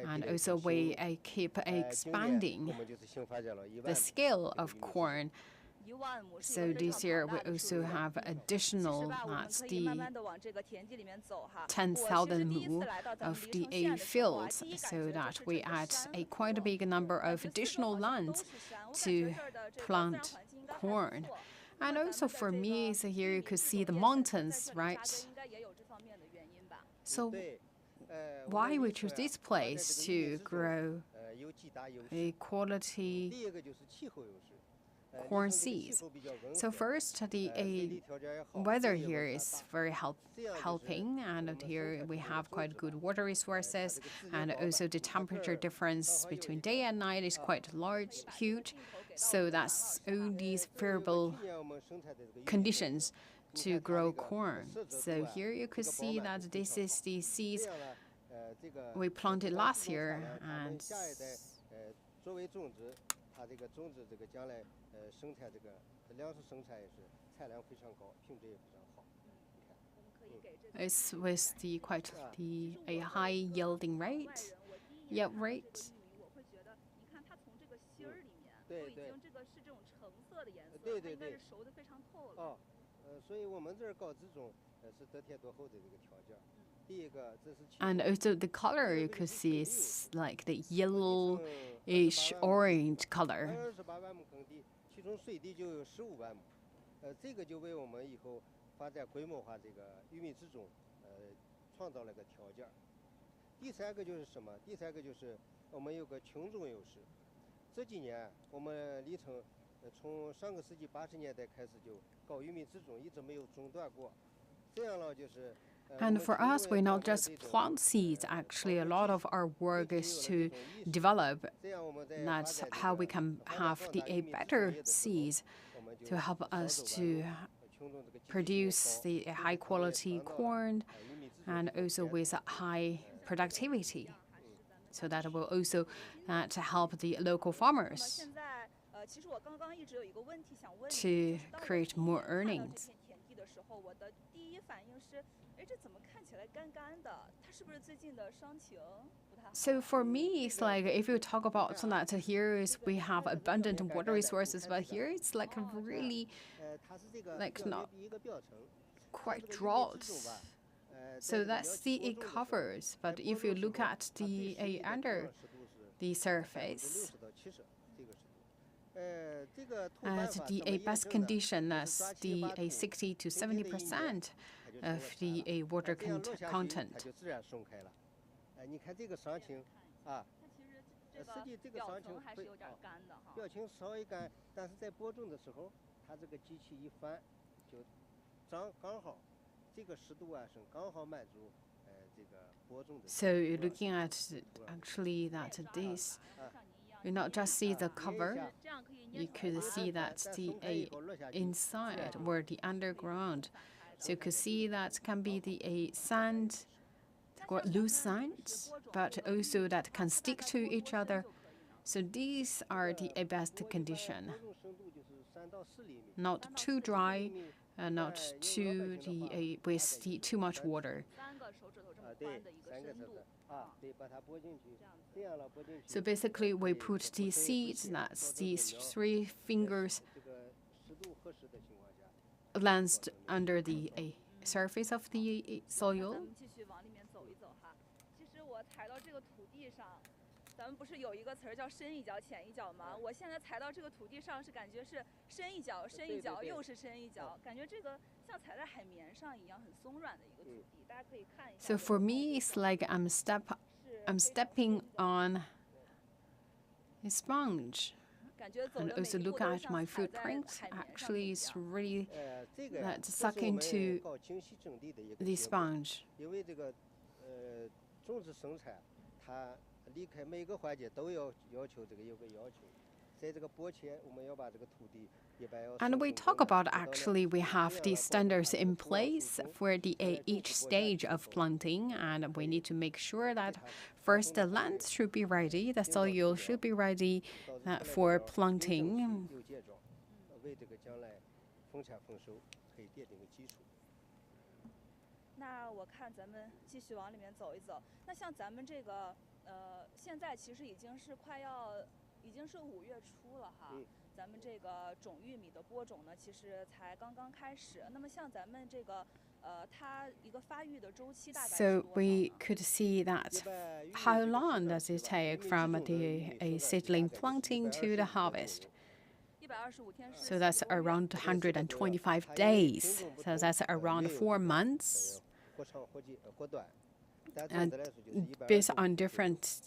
[SPEAKER 1] and also we keep expanding the scale of corn. So this year we also have additional the 10,000 mu of the fields, so that we add a quite a big number of additional lands to plant corn. And also for me, so here you could see the mountains, right? So why we choose this place to grow a quality corn seeds? So first, the weather here is very helping, and here we have quite good water resources, and also the temperature difference between day and night is quite huge. So that's all these favorable conditions to grow corn. So here you could see that this is the seeds we planted last year, and it's with a high yielding rate, yield rate.
[SPEAKER 2] 都已经这个是这种橙色的颜色，
[SPEAKER 6] 对对对，
[SPEAKER 2] 它应该是熟的非常透了。
[SPEAKER 6] 哦，所以我们这儿搞这种是得天独厚的这个条件。第一个，这是
[SPEAKER 1] And also the color you could see is like the yellowish orange color.
[SPEAKER 6] 28万亩耕地，其中水地就有15万亩。这个就为我们以后发展规模化这个玉米制种，创造了个条件。第三个就是什么？第三个就是我们有个群种优势。这几年我们历程，从上个世纪80年代开始就搞玉米制种，一直没有中断过。这样了就是。
[SPEAKER 1] And for us, we not just plant seeds. Actually, a lot of our work is to develop. That's how we can have a better seeds to help us to produce the high quality corn and also with high productivity. So that will also to help the local farmers to create more earnings. So for me, it's like if you talk about that, here is we have abundant water resources, but here it's like really like not quite drought. So that's it covers. But if you look at the under the surface, at the best condition as the 60 to 70% of the water content.
[SPEAKER 6] 你看这个伤情啊，实际这个伤情会表情稍微干，但是在播种的时候，它这个机器一翻，就刚好，这个湿度啊是刚好满足这个播种的。
[SPEAKER 1] So you're looking at actually that this, you not just see the cover, you could see that the inside or the underground. So you could see that can be the sand. Or loose sands, but also that can stick to each other. So these are the best condition. Not too dry, not too with too much water. So basically, we put the seeds. That's these 3 fingers lanced under the surface of the soil.
[SPEAKER 2] 踩到这个土地上，咱们不是有一个词儿叫深一脚浅一脚吗？我现在踩到这个土地上是感觉是深一脚深一脚又是深一脚，感觉这个像踩在海绵上一样很松软的一个土地，大家可以看一下。
[SPEAKER 1] So for me, it's like I'm stepping on a sponge. And also look at my footprint. Actually, it's really suck into the sponge.
[SPEAKER 6] 种植生产，它离开每个环节都要求这个有个要求，在这个播前，我们要把这个土地一般要。
[SPEAKER 1] And we talk about actually we have these standards in place for the each stage of planting, and we need to make sure that first the land should be ready, the soil should be ready for planting.
[SPEAKER 6] 为这个将来丰产丰收可以奠定个基础。
[SPEAKER 2] 那我看咱们继续往里面走一走。那像咱们这个，现在其实已经是5月初了哈。咱们这个种玉米的播种呢，其实才刚刚开始。那么像咱们这个，它一个发育的周期大概是多少呢？
[SPEAKER 1] So we could see that how long does it take from the seedling planting to the harvest? So that's around 125 days. So that's around 4 months. And based on different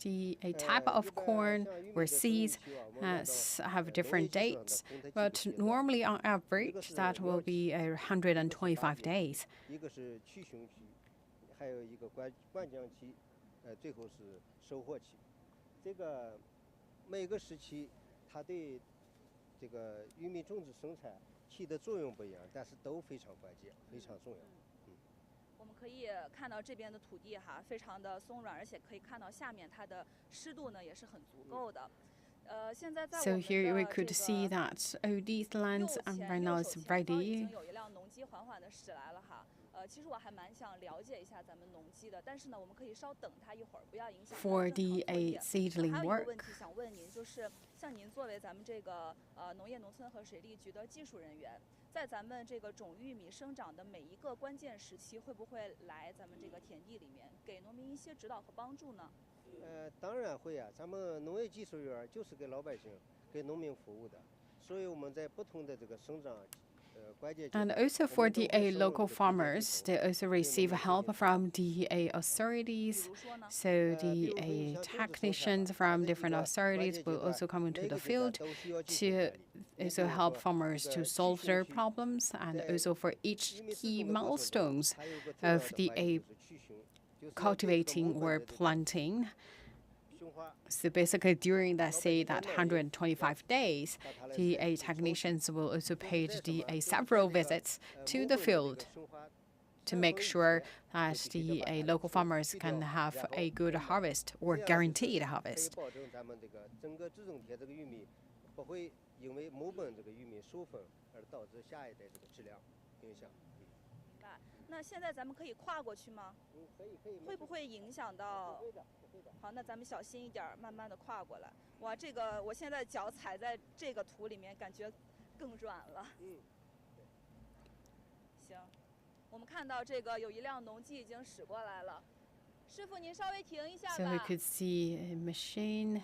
[SPEAKER 1] type of corn or seeds have different dates, but normally on average that will be 125 days.
[SPEAKER 6] 一个是去雄期，还有一个灌浆期，最后是收获期。这个每个时期它对这个玉米种植生产起的作用不一样，但是都非常关键，非常重要。
[SPEAKER 2] 我们可以看到这边的土地哈，非常的松软，而且可以看到下面它的湿度呢也是很足够的。现在在我
[SPEAKER 1] So
[SPEAKER 2] 们的
[SPEAKER 1] here we could see that these lands right now is ready.
[SPEAKER 2] 有一辆农机缓缓的驶来了哈。
[SPEAKER 7] 其实我还蛮想了解一下咱们农机的，但是呢，我们可以稍等它一会儿，不要影响它
[SPEAKER 1] For
[SPEAKER 7] 正常
[SPEAKER 1] the
[SPEAKER 7] 作业。
[SPEAKER 1] seedling
[SPEAKER 7] 还有一个
[SPEAKER 1] work.
[SPEAKER 7] 问题想问您，就是像您作为咱们这个农业农村和水利局的技术人员，在咱们这个种玉米生长的每一个关键时期，会不会来咱们这个田地里面，给农民一些指导和帮助呢？
[SPEAKER 6] 当然会啊，咱们农业技术员就是给老百姓、给农民服务的，所以我们在不同的这个生长。
[SPEAKER 1] And also for the local farmers, they also receive help from the authorities. So the technicians from different authorities will also come into the field to also help farmers to solve their problems, and also for each key milestones of the cultivating or planting. So basically, during that 125 days, the technicians will also pay the several visits to the field to make sure that the local farmers can have a good harvest or guaranteed harvest.
[SPEAKER 6] 因为某本这个玉米授粉而导致下一代这个质量影响。
[SPEAKER 7] 那现在咱们可以跨过去吗？
[SPEAKER 6] 可以。
[SPEAKER 7] 会不会影响到？
[SPEAKER 6] 不会的。
[SPEAKER 7] 好，那咱们小心一点，慢慢的跨过来。哇，这个我现在脚踩在这个土里面，感觉更软了。行，我们看到这个有一辆农机已经驶过来了，师傅您稍微停一下吧。
[SPEAKER 1] So we could see a machine.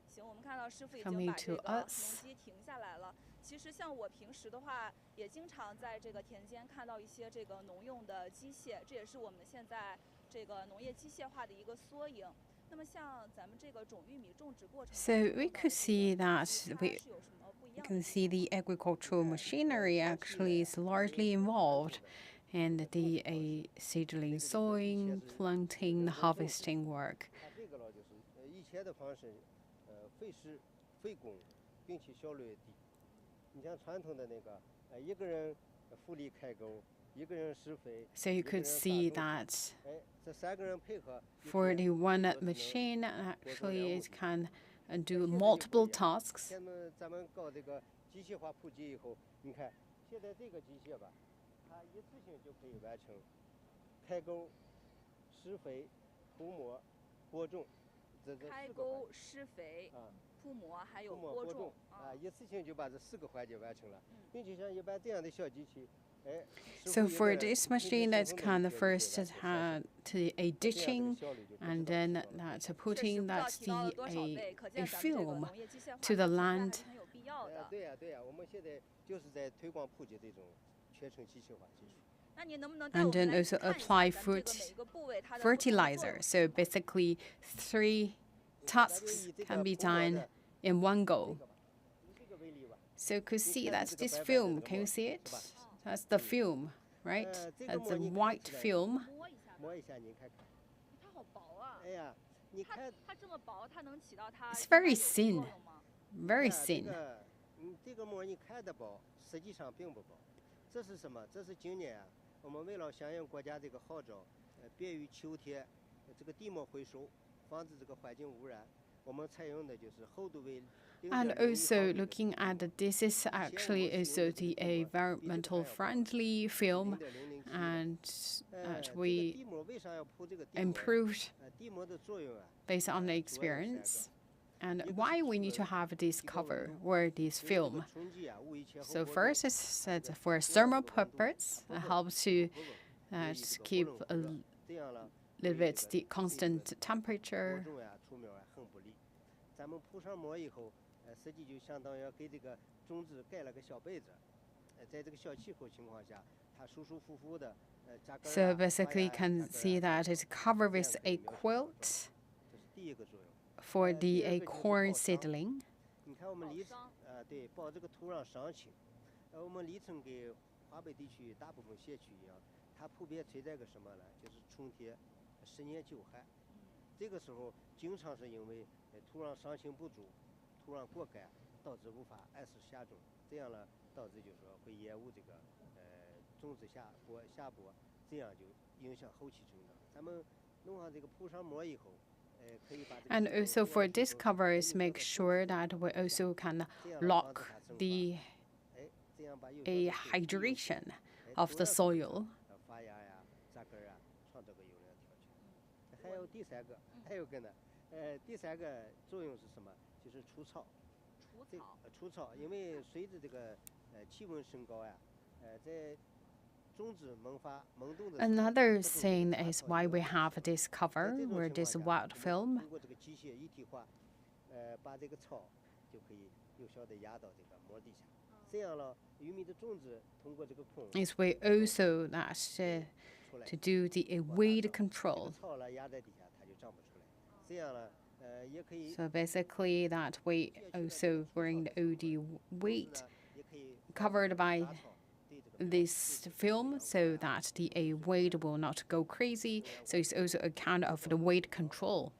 [SPEAKER 7] 行，我们看到师傅已经把这个农机停下来了。其实像我平时的话，也经常在这个田间看到一些这个农用的机械，这也是我们现在这个农业机械化的一个缩影。那么像咱们这个种玉米种植过程，
[SPEAKER 1] So we could see that we can see the agricultural machinery actually is largely involved in the seedling sowing, planting, harvesting work.
[SPEAKER 6] 这个就是以前的方式，费时费工，并且效率低。你像传统的那个，一个人复力开沟，一个人施肥。
[SPEAKER 1] So you could see that
[SPEAKER 6] 这3个人配合。
[SPEAKER 1] For the one machine, actually it can do multiple tasks.
[SPEAKER 6] 咱们搞这个机械化普及以后，你看现在这个机械吧，它一次性就可以完成开沟、施肥、铺膜、播种。
[SPEAKER 7] 开沟、施肥、铺膜还有播种
[SPEAKER 6] 一次性就把这4个环节完成了，并且像一般这样的小机器。
[SPEAKER 1] So for this machine, that's kind of first a ditching, and then that's putting a film to the land.
[SPEAKER 6] 对呀，我们现在就是在推广普及这种全程机械化技术。
[SPEAKER 1] And then also apply fertilizer. So basically, 3 tasks can be done in one go. So you could see that's this film. Can you see it? That's the film, right? That's the white film.
[SPEAKER 6] 摸一下您看看。
[SPEAKER 7] 它好薄啊！
[SPEAKER 6] 哎呀，你看
[SPEAKER 7] 它这么薄，它能起到它
[SPEAKER 1] It's very thin, very thin.
[SPEAKER 6] 这个膜你看得薄，实际上并不薄。这是什么？这是今年我们为了响应国家这个号召，便于秋天这个地膜回收，防止这个环境污染，我们采用的就是厚度为。
[SPEAKER 1] And also looking at this is actually also the environmental friendly film, and we improved based on the experience. And why we need to have this cover or this film? So first is that for thermal purpose, it helps to keep a little bit the constant temperature.
[SPEAKER 6] 咱们铺上膜以后，实际就相当于给这个种子盖了个小被子，在这个小气候情况下，它舒舒服服的扎根。
[SPEAKER 1] So basically, you can see that it's covered with a quilt for the corn seedling.
[SPEAKER 6] 你看我们对，保这个土壤伤情。我们离城跟华北地区大部分县区一样，它普遍存在个什么呢？就是春天10年9旱。这个时候经常是因为土壤伤情不足，土壤过干，导致无法按时下种，这样呢导致就是说会延误这个种子下播，这样就影响后期成长。咱们弄上这个铺上膜以后，可以把。
[SPEAKER 1] And also for this covers, make sure that we also can lock the hydration of the soil.
[SPEAKER 6] 有第三个，还有个呢，第三个作用是什么？就是除草。除草，因为随着这个气温升高呀，在种子萌发萌动的时候。
[SPEAKER 1] Another thing is why we have this cover or this white film.
[SPEAKER 6] 通过这个机械一体化，把这个草就可以有效的压到这个膜底下。这样了，玉米的种子通过这个孔。
[SPEAKER 1] Is we also that to do the weed control.
[SPEAKER 6] 草了压在底下，它就长不出来。这样了。
[SPEAKER 1] So basically that we also bring all the wheat covered by this film so that the weight will not go crazy. So it's also a kind of the weight control.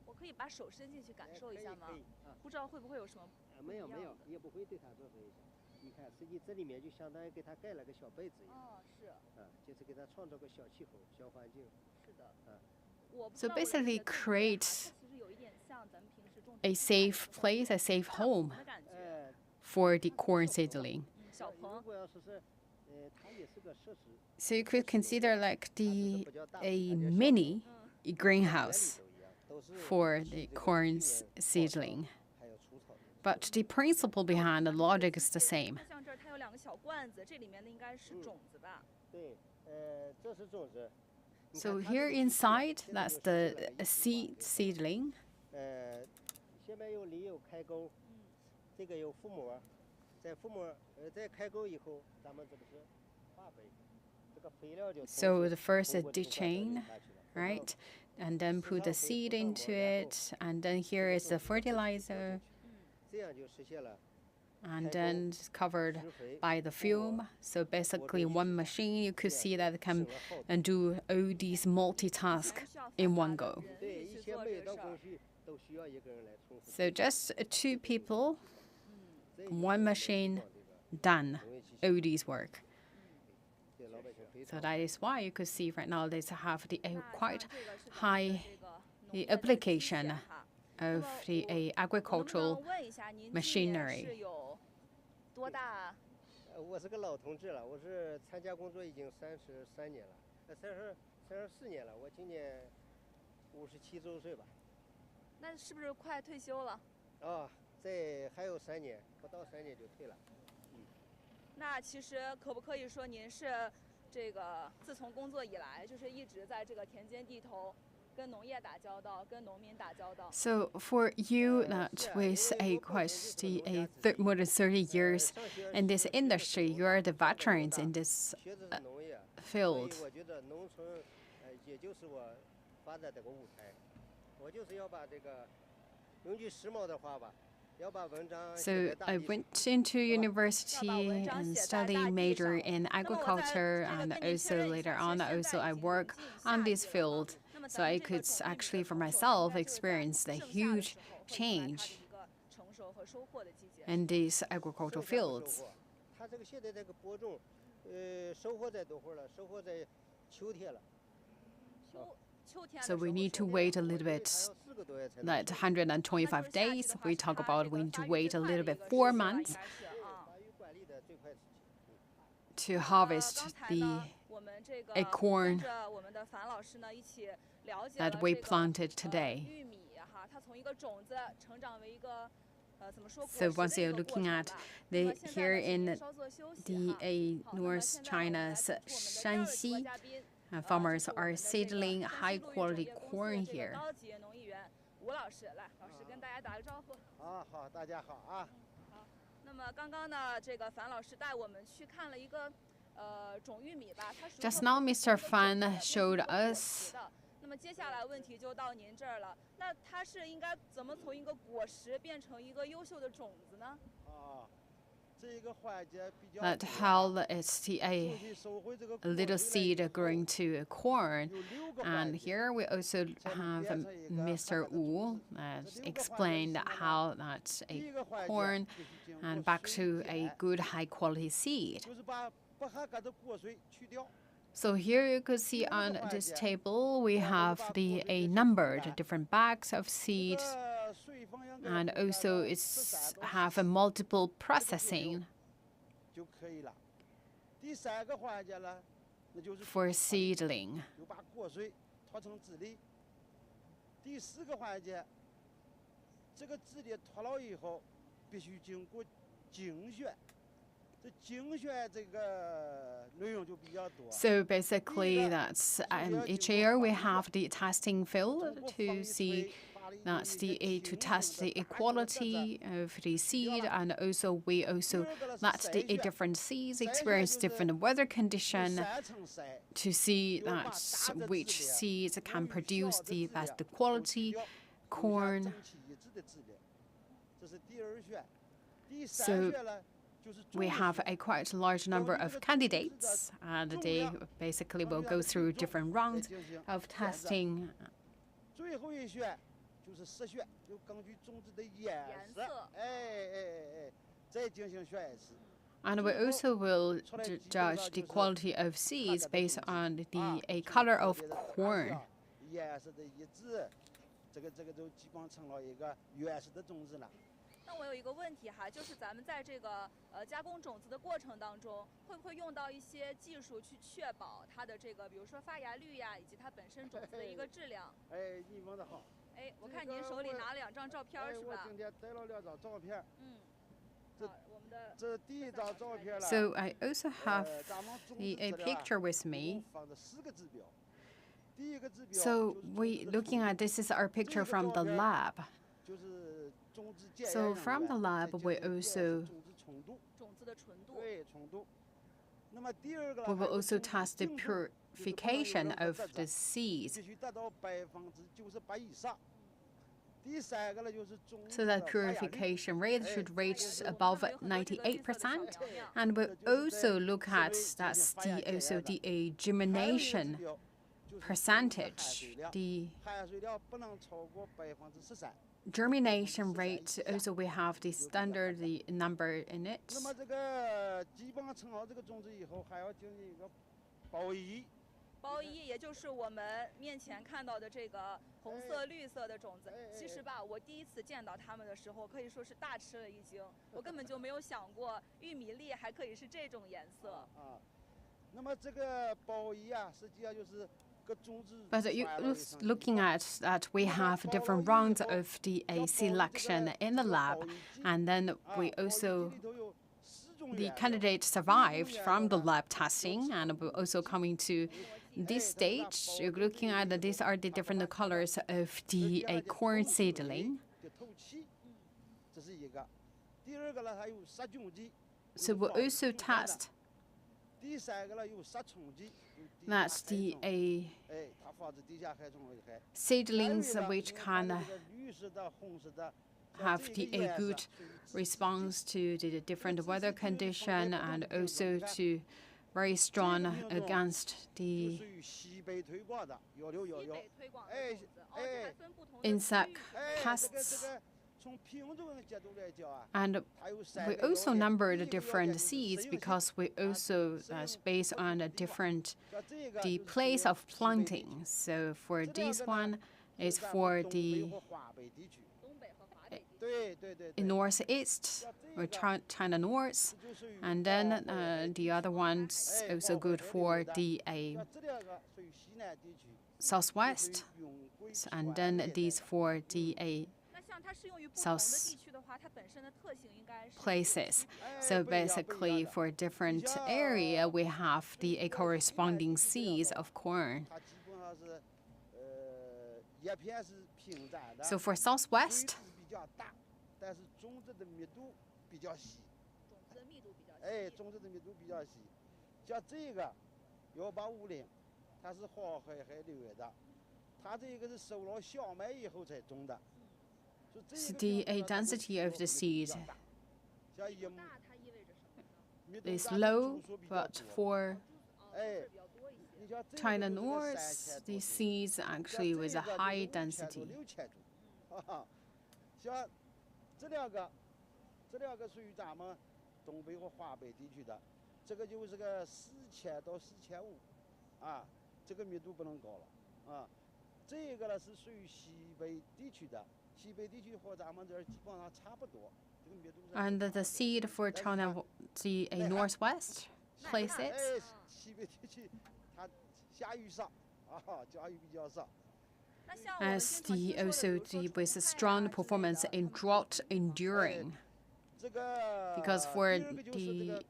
[SPEAKER 7] 我可以把手伸进去感受一下吗？不知道会不会有什么？
[SPEAKER 6] 没有，也不会对它造成影响。你看，实际这里面就相当于给它盖了个小被子一样。
[SPEAKER 7] 哦，是。
[SPEAKER 6] 就是给它创造个小气候、小环境。
[SPEAKER 7] 是的。
[SPEAKER 1] So basically create a safe place, a safe home for the corn seedling. So you could consider like a mini greenhouse for the corn seedling. But the principle behind the logic is the same. So here inside, that's the seedling.
[SPEAKER 6] 下面有梨有开沟，这个有覆膜，在覆膜在开沟以后，咱们这不是化肥，这个肥料就。
[SPEAKER 1] So the first dechain, right, and then put the seed into it, and then here is the fertilizer.
[SPEAKER 6] 这样就实现了。
[SPEAKER 1] And then covered by the film. So basically one machine, you could see that it can do all these multitask in one go. So just 2 people, 1 machine, done all these work. So that is why you could see right now they have the quite high application of the agricultural machinery.
[SPEAKER 7] 多大啊？
[SPEAKER 6] 我是个老同志了，我是参加工作已经33年了，34年了，我今年57周岁吧。
[SPEAKER 7] 那是不是快退休了？
[SPEAKER 6] 这还有3年，不到3年就退了。
[SPEAKER 7] 那其实可不可以说您是这个自从工作以来，就是一直在这个田间地头？
[SPEAKER 1] So for you that with more than 30 years in this industry, you are the veterans in this field. So I went into university and studied major in agriculture, and also later on I work on this field. So I could actually, for myself, experience the huge change in these agricultural fields. So we need to wait a little bit, like 125 days. We talk about we need to wait a little bit 4 months to harvest the acorn that we planted today. So once you're looking at here in the North China's Shanxi, farmers are seedling high-quality corn here.
[SPEAKER 7] 好，大家好啊。好，那么刚刚呢，这个樊老师带我们去看了一个种玉米吧，它是
[SPEAKER 1] Just now, Mr. Fan showed us.
[SPEAKER 7] 那么接下来问题就到您这儿了，那它是应该怎么从一个果实变成一个优秀的种子呢？
[SPEAKER 1] That how it's a little seed growing to a corn. And here we also have Mr. Wu explained how that's a corn and back to a good high quality seed. So here you could see on this table we have a numbered different bags of seeds, and also it's have a multiple processing for seedling.
[SPEAKER 8] 脱成籽粒。第4个环节，这个籽粒脱了以后，必须经过精选。这精选这个内容就比较多。
[SPEAKER 1] So basically, that's each year we have the testing field to see that's to test the equality of the seed, and also we also let the different seeds experience different weather condition to see that which seeds can produce the best quality corn. So we have a quite large number of candidates, and they basically will go through different rounds of testing.
[SPEAKER 8] 最后一选就是实选，就根据种子的颜色，再进行选次。
[SPEAKER 1] And we also will judge the quality of seeds based on the color of corn.
[SPEAKER 8] 颜色的一致，这个都基本成了一个原始的种子了。
[SPEAKER 7] 那我有一个问题哈，就是咱们在这个加工种子的过程当中，会不会用到一些技术去确保它的这个，比如说发芽率呀，以及它本身种子的一个质量？
[SPEAKER 8] 哎，你问得好。
[SPEAKER 7] 哎，我看您手里拿了2张照片是吧？
[SPEAKER 8] 我今天带了2张照片。
[SPEAKER 7] 我们的
[SPEAKER 8] 这第一张照片了。
[SPEAKER 1] So I also have a picture with me. So we looking at this is our picture from the lab. So from the lab, we also will also test the purification of the seeds. So that purification rate should reach above 98%, and we also look at that's the germination percentage. The germination rate also we have the standard the number in it.
[SPEAKER 8] 那么这个基本成好这个种子以后，还要进行一个包衣。
[SPEAKER 7] 包衣也就是我们面前看到的这个红色、绿色的种子。其实吧，我第一次见到它们的时候，可以说是大吃了一惊。我根本就没有想过玉米粒还可以是这种颜色。
[SPEAKER 8] 那么这个包衣啊，实际上就是。
[SPEAKER 1] But looking at that, we have different rounds of the selection in the lab, and then we also the candidates survived from the lab testing, and we're also coming to this stage. You're looking at that these are the different colors of the corn seedling. So we also test that's the seedlings which can have a good response to the different weather condition, and also to very strong against the insect pests. And we also number the different seeds because we also based on the place of planting. So for this one is for the northeast or China North, and then the other one's also good for the southwest, and then these for the south places. So basically for different area we have the corresponding seeds of corn. So for southwest, so the density of the seed is low, but for China North, the seeds actually with a high density.
[SPEAKER 8] 这两个属于咱们东北和华北地区的，这个就是个4000到4500啊，这个密度不能高了啊。这个呢是属于西北地区的，西北地区和咱们这儿基本上差不多，这个密度。
[SPEAKER 1] And the seed for China, the northwest places.
[SPEAKER 8] 西北地区它下雨少
[SPEAKER 1] as with a strong performance in drought enduring. Because for the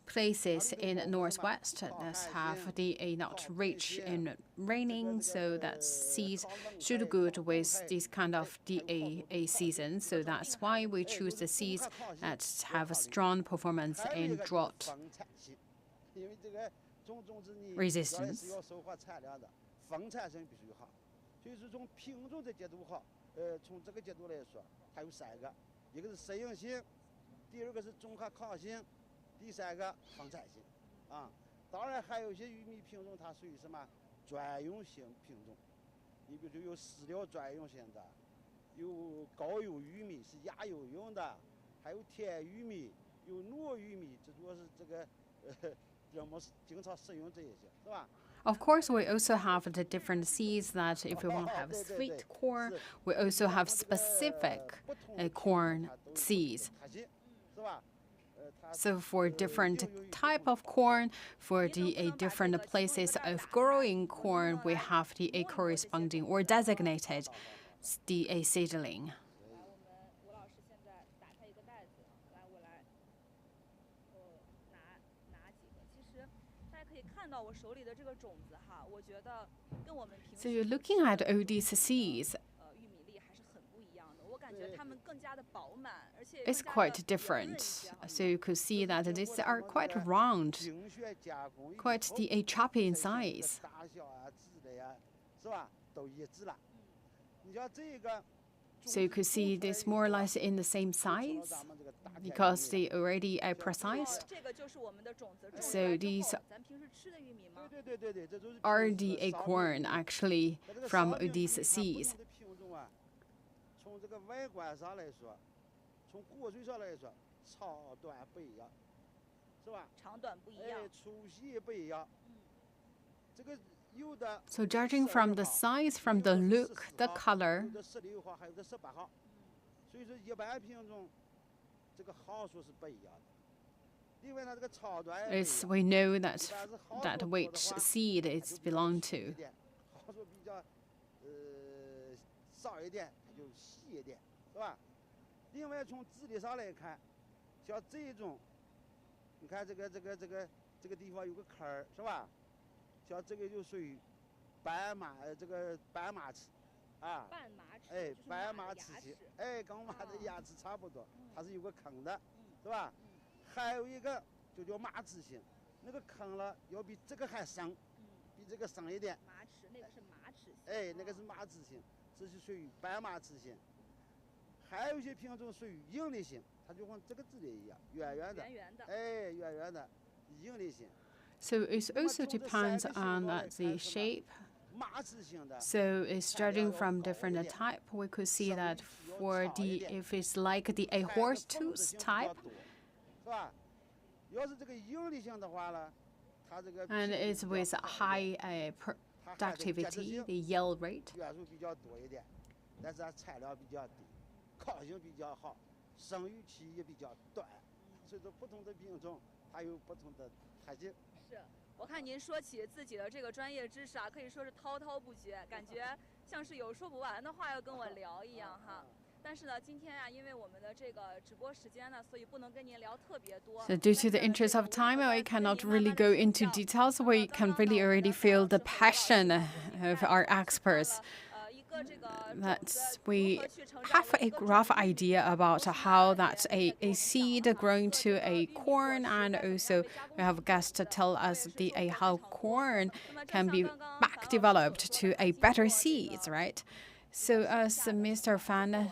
[SPEAKER 1] places in northwest that have the not rich in raining, so that seeds should good with this kind of a season. So that's why we choose the seeds that have a strong performance in drought resistance.
[SPEAKER 8] 防产性必须好，所以说从品种的角度好，从这个角度来说，它有3个，一个是适应性，第2个是综合抗性，第3个防产性，啊，当然还有一些玉米品种它属于什么专用性品种，你比如说有饲料专用性的，有高油玉米是压油用的，还有甜玉米，有糯玉米，这主要是这个人们经常使用这些，是吧？
[SPEAKER 1] Of course, we also have the different seeds that if we want to have sweet corn, we also have specific corn seeds. So for different type of corn, for the different places of growing corn, we have the corresponding or designated the seedling.
[SPEAKER 7] 看到我手里的这个种子哈，我觉得跟我们平时
[SPEAKER 1] So you're looking at all these seeds.
[SPEAKER 7] 玉米粒还是很不一样的。我感觉它们更加的饱满，而且
[SPEAKER 1] It's quite different. So you could see that these are quite round, quite the choppy in size.
[SPEAKER 8] 大小啊、质的呀，是吧？都一致了。你像这个。
[SPEAKER 1] So you could see this more or less in the same size because they already are precise. So these are the acorn actually from these seeds.
[SPEAKER 8] 从这个外观上来说，从果穗上来说，长短不一样，是吧？
[SPEAKER 7] 长短不一样，
[SPEAKER 8] 粗细不一样。这个。
[SPEAKER 1] So judging from the size, from the look, the color, we know that which seed it belongs to.
[SPEAKER 8] 少一点，它就细一点，是吧？另外从质地上来看，像这种，你看这个地方有个坑儿，是吧？ 像这个就属于斑马，这个斑马齿，啊，
[SPEAKER 7] 斑马齿，
[SPEAKER 8] 哎，斑马齿形，哎，跟马的牙齿差不多，它是有个坑的，是吧？还有一个就叫马齿形，那个坑了要比这个还深，比这个深一点。
[SPEAKER 7] 马齿那个是马齿形，
[SPEAKER 8] 哎，那个是马齿形，这是属于斑马齿形。还有一些品种属于硬粒形，它就跟这个质地一样，圆圆的，哎，圆圆的，硬粒形。
[SPEAKER 1] So it also depends on the shape. So it's judging from different type. We could see that for if it's like a horse tooth type, and it's with high productivity, the yield rate.
[SPEAKER 7] 是，我看您说起自己的这个专业知识啊，可以说是滔滔不绝，感觉像是有说不完的话要跟我聊一样哈。但是呢，今天啊，因为我们的这个直播时间呢，所以不能跟您聊特别多。
[SPEAKER 1] So due to the interest of time, we cannot really go into details. We can really already feel the passion of our experts. That we have a rough idea about how that a seed growing to a corn, and also we have guests to tell us how corn can be back developed to a better seeds, right? So as Mr. Fan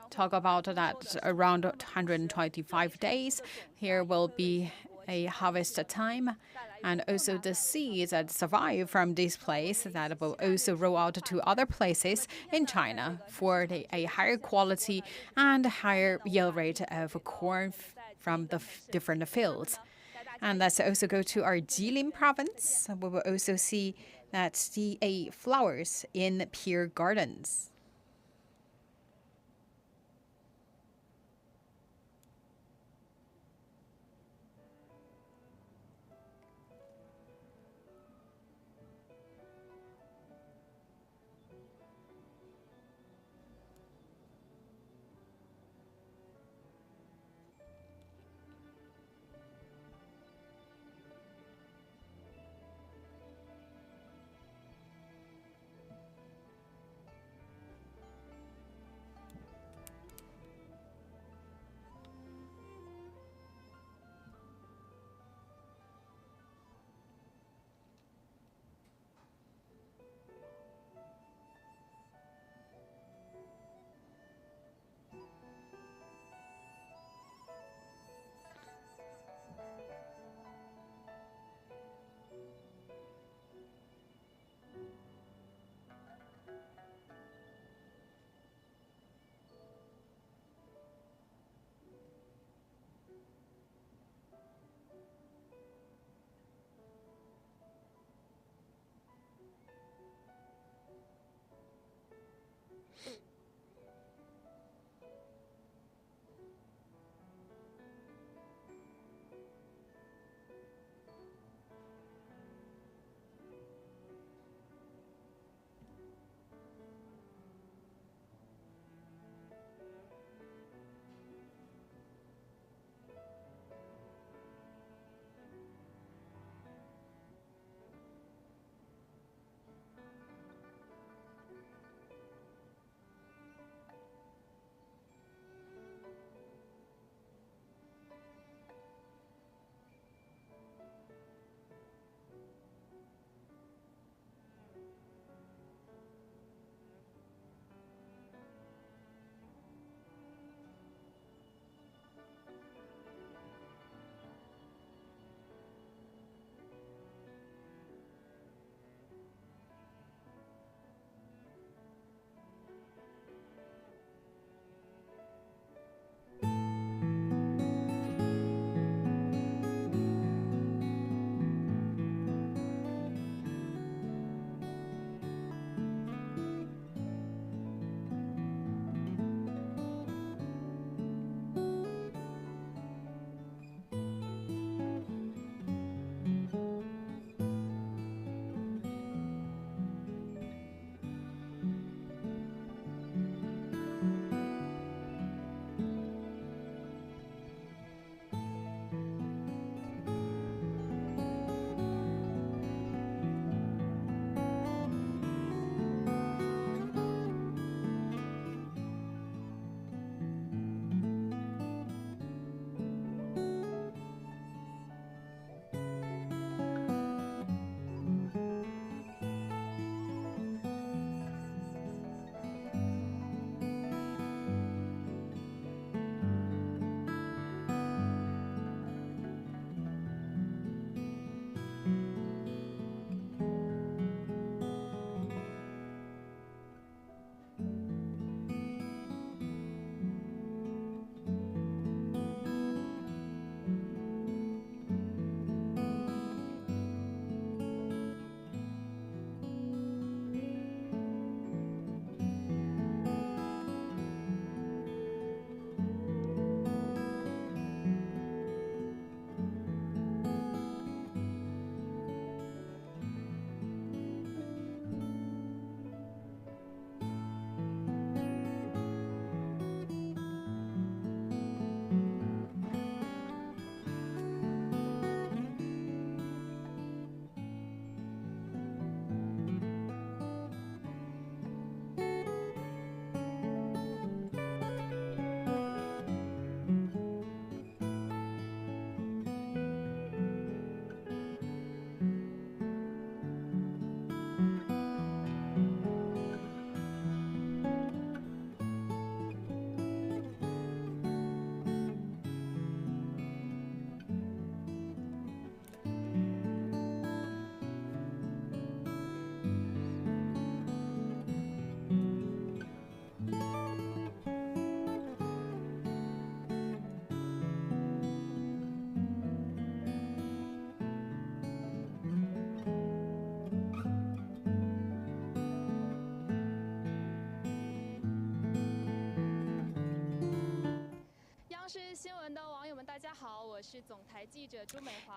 [SPEAKER 1] talk about that around 125 days, here will be a harvest time, and also the seeds that survive from this place that will also roll out to other places in China for a higher quality and higher yield rate of corn from the different fields. And let's also go to our Jilin province. We will also see that the flowers in pear gardens.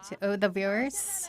[SPEAKER 1] To all the viewers,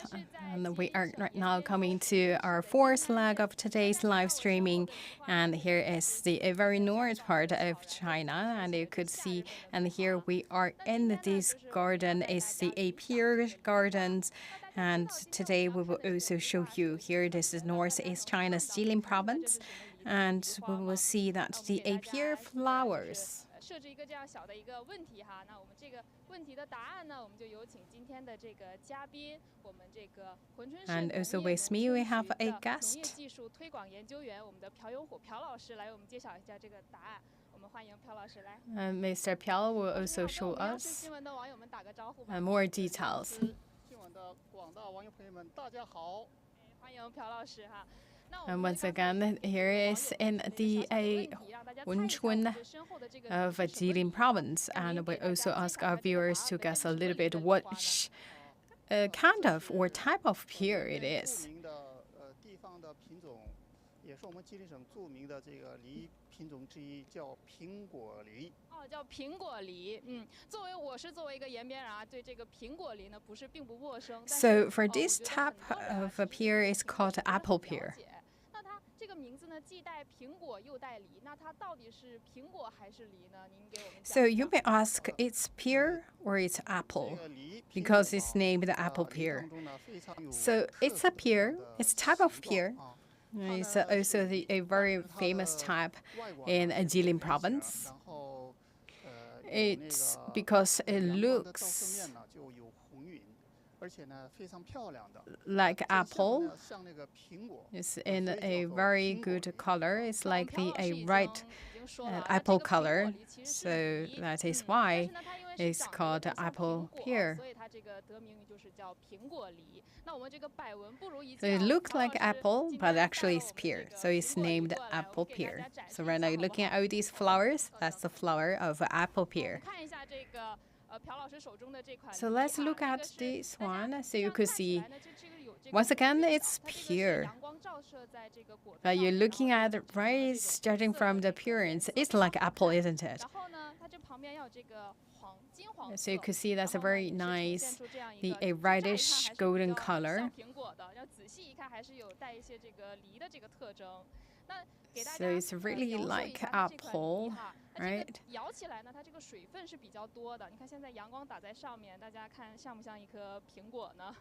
[SPEAKER 1] we are right now coming to our fourth leg of today's live streaming, and here is the very north part of China, and you could see, and here we are in this garden. It's the pear gardens, and today we will also show you here. This is northeast China's Jilin province, and we will see that the pear flowers.
[SPEAKER 2] 设置一个这样小的一个问题哈，那我们这个问题的答案呢，我们就有请今天的这个嘉宾，我们这个珲春市农业农村局的农业技术推广研究员，我们的朴永虎朴老师来为我们介绍一下这个答案。我们欢迎朴老师来。
[SPEAKER 1] Mr. Piao will also show us
[SPEAKER 2] 新闻的网友们打个招呼吧。
[SPEAKER 1] more details.
[SPEAKER 9] 新闻的广大网友朋友们，大家好。
[SPEAKER 2] 欢迎朴老师哈。
[SPEAKER 1] And once again, here is in the Wenchun of Jilin province, and we also ask our viewers to guess a little bit which kind of or type of pear it is.
[SPEAKER 9] 地方的品种，也是我们吉林省著名的这个梨品种之一，叫苹果梨。
[SPEAKER 2] 哦，叫苹果梨。我是作为一个延边人啊，对这个苹果梨呢不是并不陌生。
[SPEAKER 1] So for this type of pear is called apple pear.
[SPEAKER 2] 这个名字呢，既带苹果又带梨，那它到底是苹果还是梨呢？您给我们讲。
[SPEAKER 1] So you may ask, it's pear or it's apple, because it's named apple pear. So it's a pear. It's type of pear. It's also a very famous type in Jilin province. It's because it looks like apple. It's in a very good color. It's like a red apple color. So that is why it's called apple pear. So it looks like apple, but actually it's pear. So it's named apple pear. So right now you're looking at all these flowers. That's the flower of apple pear. So let's look at this one. So you could see, once again, it's pear. But you're looking at it right, starting from the appearance. It's like apple, isn't it? So you could see that's a very nice, a reddish golden color. So it's really like apple, right?
[SPEAKER 2] 咬起来呢，它这个水分是比较多的。你看现在阳光打在上面，大家看像不像一颗苹果呢？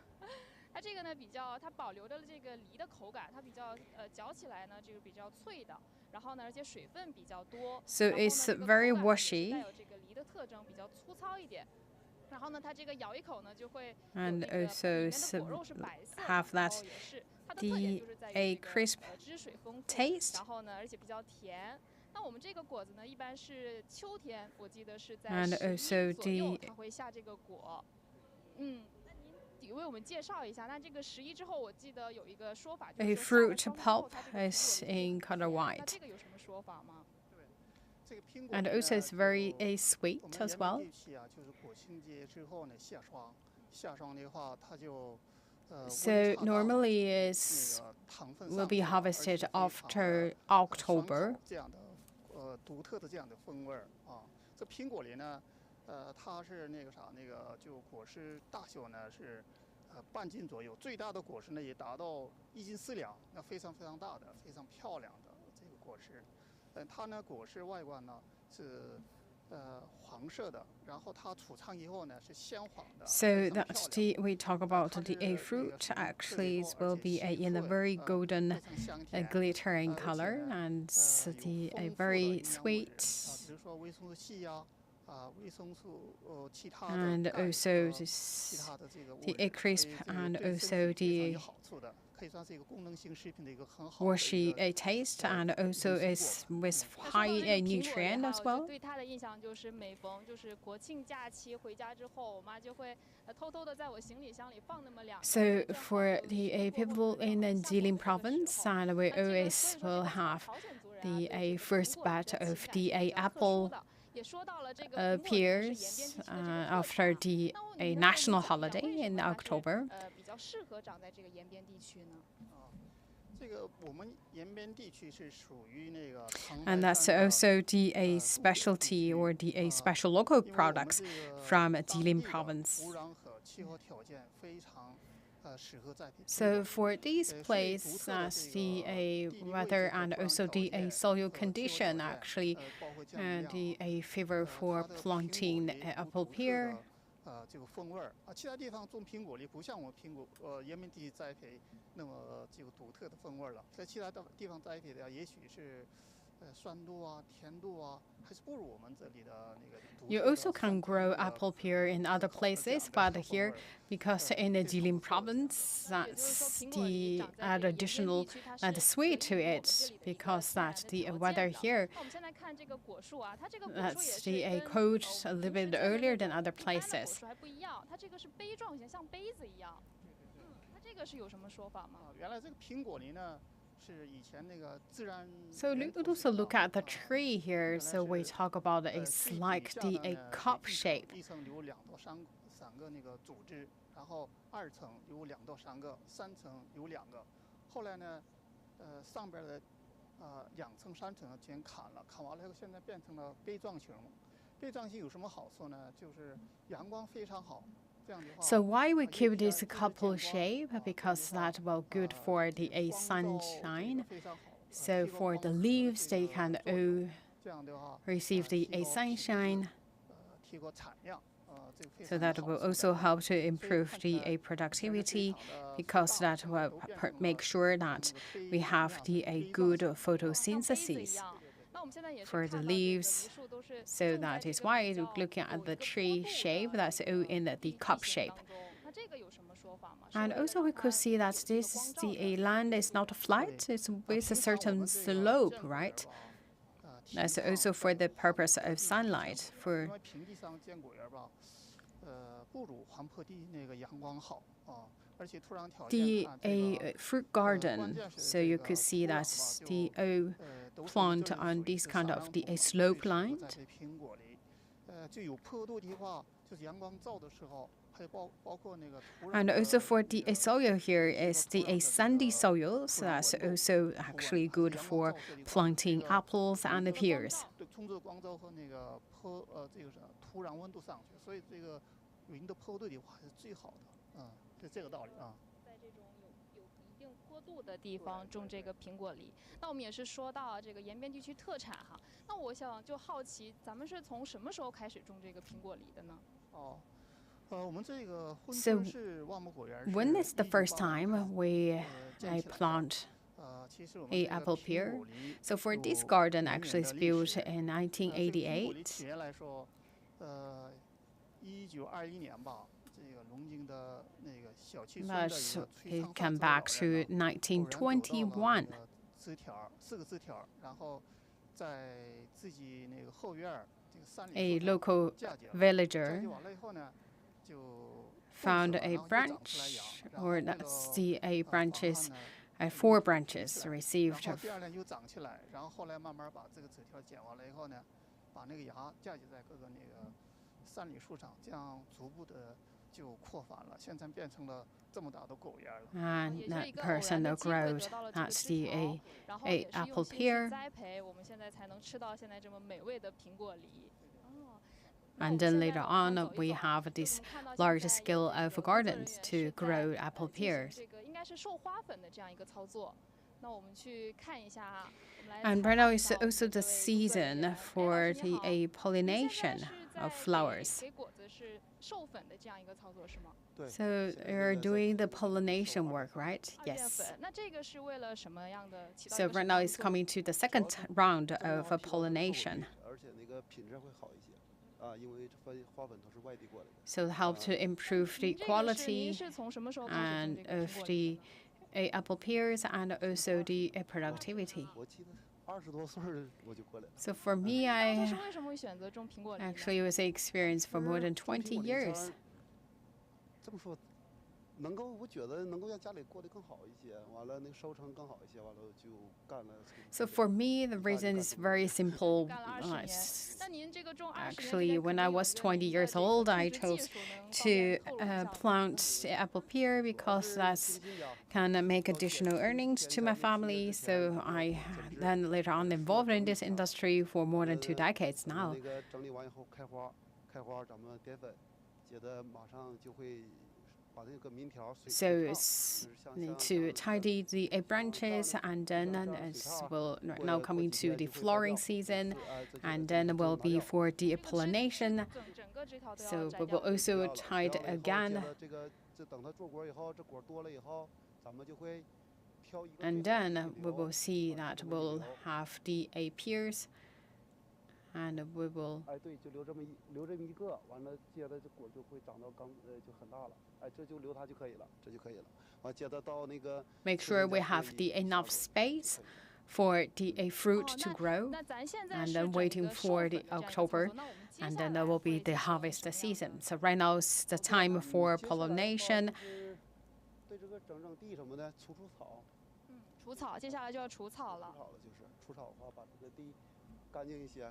[SPEAKER 2] 它这个呢它保留着这个梨的口感，它比较嚼起来呢这个比较脆的。然后呢，而且水分比较多。
[SPEAKER 1] So it's very washy.
[SPEAKER 2] 带有这个梨的特征，比较粗糙一点。然后呢，它这个咬一口呢就会
[SPEAKER 1] and also have that a crisp taste.
[SPEAKER 2] 然后呢，而且比较甜。那我们这个果子呢，一般是秋天，我记得是在11左右它会下这个果。那您为我们介绍一下，那这个11之后，我记得有一个说法，就是
[SPEAKER 1] a fruit pulp is in color white.
[SPEAKER 2] 那这个有什么说法吗？
[SPEAKER 1] And also it's very sweet as well. So normally will be harvested after October.
[SPEAKER 9] 独特的这样的风味啊，这苹果梨呢，它是就果实大小呢是半斤左右，最大的果实呢也达到1斤4两，那非常非常大的、非常漂亮的这个果实。它呢果实外观呢是黄色的，然后它储藏以后呢是鲜黄的。
[SPEAKER 1] So that's we talk about the fruit. Actually, it will be in a very golden, glittering color, and a very sweet. And also the crisp and also the washy taste, and also is with high nutrient as well.
[SPEAKER 2] 对它的印象就是每逢就是国庆假期回家之后，我妈就会偷偷的在我行李箱里放那么2。
[SPEAKER 1] So for the people in the Jilin province, and we always will have the first batch of the apple pears after the national holiday in October. And that's also the specialty or the special local products from Jilin province. So for these places, as the weather and also the soil condition actually, the favor for planting apple pear.
[SPEAKER 9] 这个风味儿啊，其他地方种苹果梨不像我们延边地区栽培那么这个独特的风味了。在其他地方栽培的，也许是酸度啊、甜度啊，还是不如我们这里的那个。
[SPEAKER 1] You also can grow apple pear in other places, but here, because in the Jilin province, that's the additional and sweet to it, because that the weather here, that's the cold a little bit earlier than other places.
[SPEAKER 7] 这个是有什么说法吗？
[SPEAKER 9] 原来这个苹果梨呢。
[SPEAKER 1] So let's also look at the tree here. So we talk about it's like a cup shape.
[SPEAKER 9] 一层有2到3个那个组织，然后2层有2到3个，3层有2个。后来呢，上边的2层、3层全砍了，砍完了以后现在变成了杯状型。杯状型有什么好处呢？就是阳光非常好。
[SPEAKER 1] So why we keep this couple shape? Because that will good for the sunshine. So for the leaves, they can receive the sunshine. So that will also help to improve the productivity, because that will make sure that we have the good photosynthesis for the leaves. So that is why looking at the tree shape, that's in the cup shape. And also we could see that the land is not flat, it's with a certain slope, right? That's also for the purpose of sunlight. For the fruit garden, so you could see that the plant on this kind of the slope line. And also for the soil here is the sandy soil, so that's also actually good for planting apples and pears. So when is the first time we plant a apple pear? So for this garden actually is built in 1988. But it came back to 1921. A local villager found a branch, or that's the branches, 4 branches received. And that person grew, that's the apple pear. And then later on, we have this large scale of gardens to grow apple pears. And right now is also the season for the pollination of flowers. So you're doing the pollination work, right? Yes. So right now it's coming to the second round of pollination. So help to improve the quality and of the apple pears and also the productivity. So for me, I actually was experienced for more than 20 years.
[SPEAKER 8] 能够我觉得能够让家里过得更好一些，完了那个收成更好一些，完了就干了。
[SPEAKER 1] So for me, the reason is very simple. Actually, when I was 20 years old, I chose to plant apple pear because that can make additional earnings to my family. So I then later on involved in this industry for more than 2 decades now.
[SPEAKER 8] 那个整理完以后开花，咱们淀粉，接着马上就会。
[SPEAKER 1] So it's need to tidy the branches, and then as we'll now coming to the flowering season, and then will be for the pollination. So we will also tide again. And then we will see that we'll have the pears. And we will.
[SPEAKER 8] 哎，对，就留这么一个，完了接着这果就会长到就很大了，哎，这就留它就可以了，这就可以了。完接着到那个。
[SPEAKER 1] Make sure we have the enough space for the fruit to grow, and then waiting for the October, and then there will be the harvest season. So right now is the time for pollination.
[SPEAKER 8] 对这个整地什么的，除草。
[SPEAKER 7] 除草，接下来就要除草了。
[SPEAKER 8] 除草了就是除草的话，把这个地干净一些。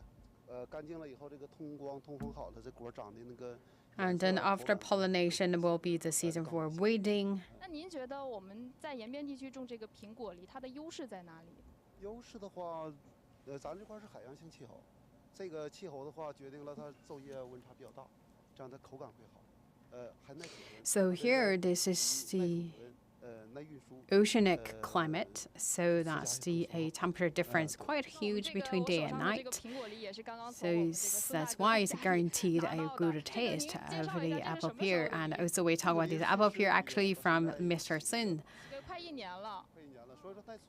[SPEAKER 8] 干净了以后，这个通风好了，这果长的那个。
[SPEAKER 1] And then after pollination will be the season for weeding.
[SPEAKER 7] 那您觉得我们在延边地区种这个苹果梨，它的优势在哪里？
[SPEAKER 8] 优势的话，咱这块是海洋性气候，这个气候的话决定了它昼夜温差比较大，这样它口感会好，还耐久。
[SPEAKER 1] So here, this is the oceanic climate, so that's the temperature difference quite huge between day and night. So that's why it's guaranteed a good taste of the apple pear. And also we talk about this apple pear actually from Mr. Sun.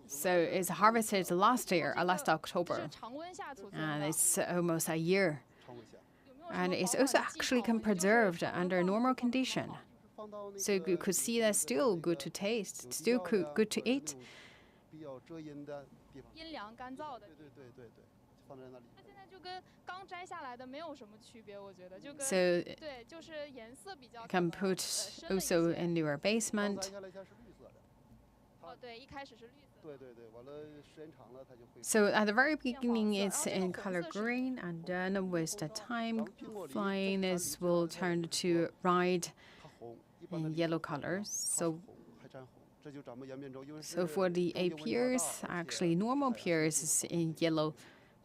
[SPEAKER 1] So it's harvested last October, and it's almost a year. And it's also actually can preserved under normal condition. So you could see that's still good to taste, still good to eat. So can put also in your basement. So at the very beginning, it's in color green, and then with the time flying, it will turn to red in yellow colors. So for the pears, actually normal pears is in yellow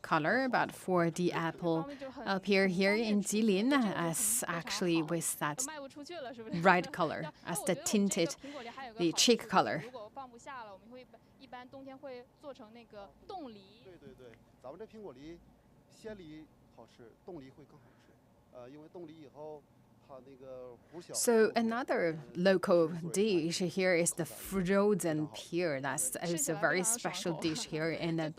[SPEAKER 1] color, but for the apple pear here in Jilin, as actually with that red color, as the tinted, the cheek color.
[SPEAKER 7] 一般冬天会做成那个冻梨。
[SPEAKER 8] 对，咱们这苹果梨，鲜梨好吃，冻梨会更好吃。因为冻梨以后。
[SPEAKER 1] So another local dish here is the frozen pear. That's also a very special dish here in the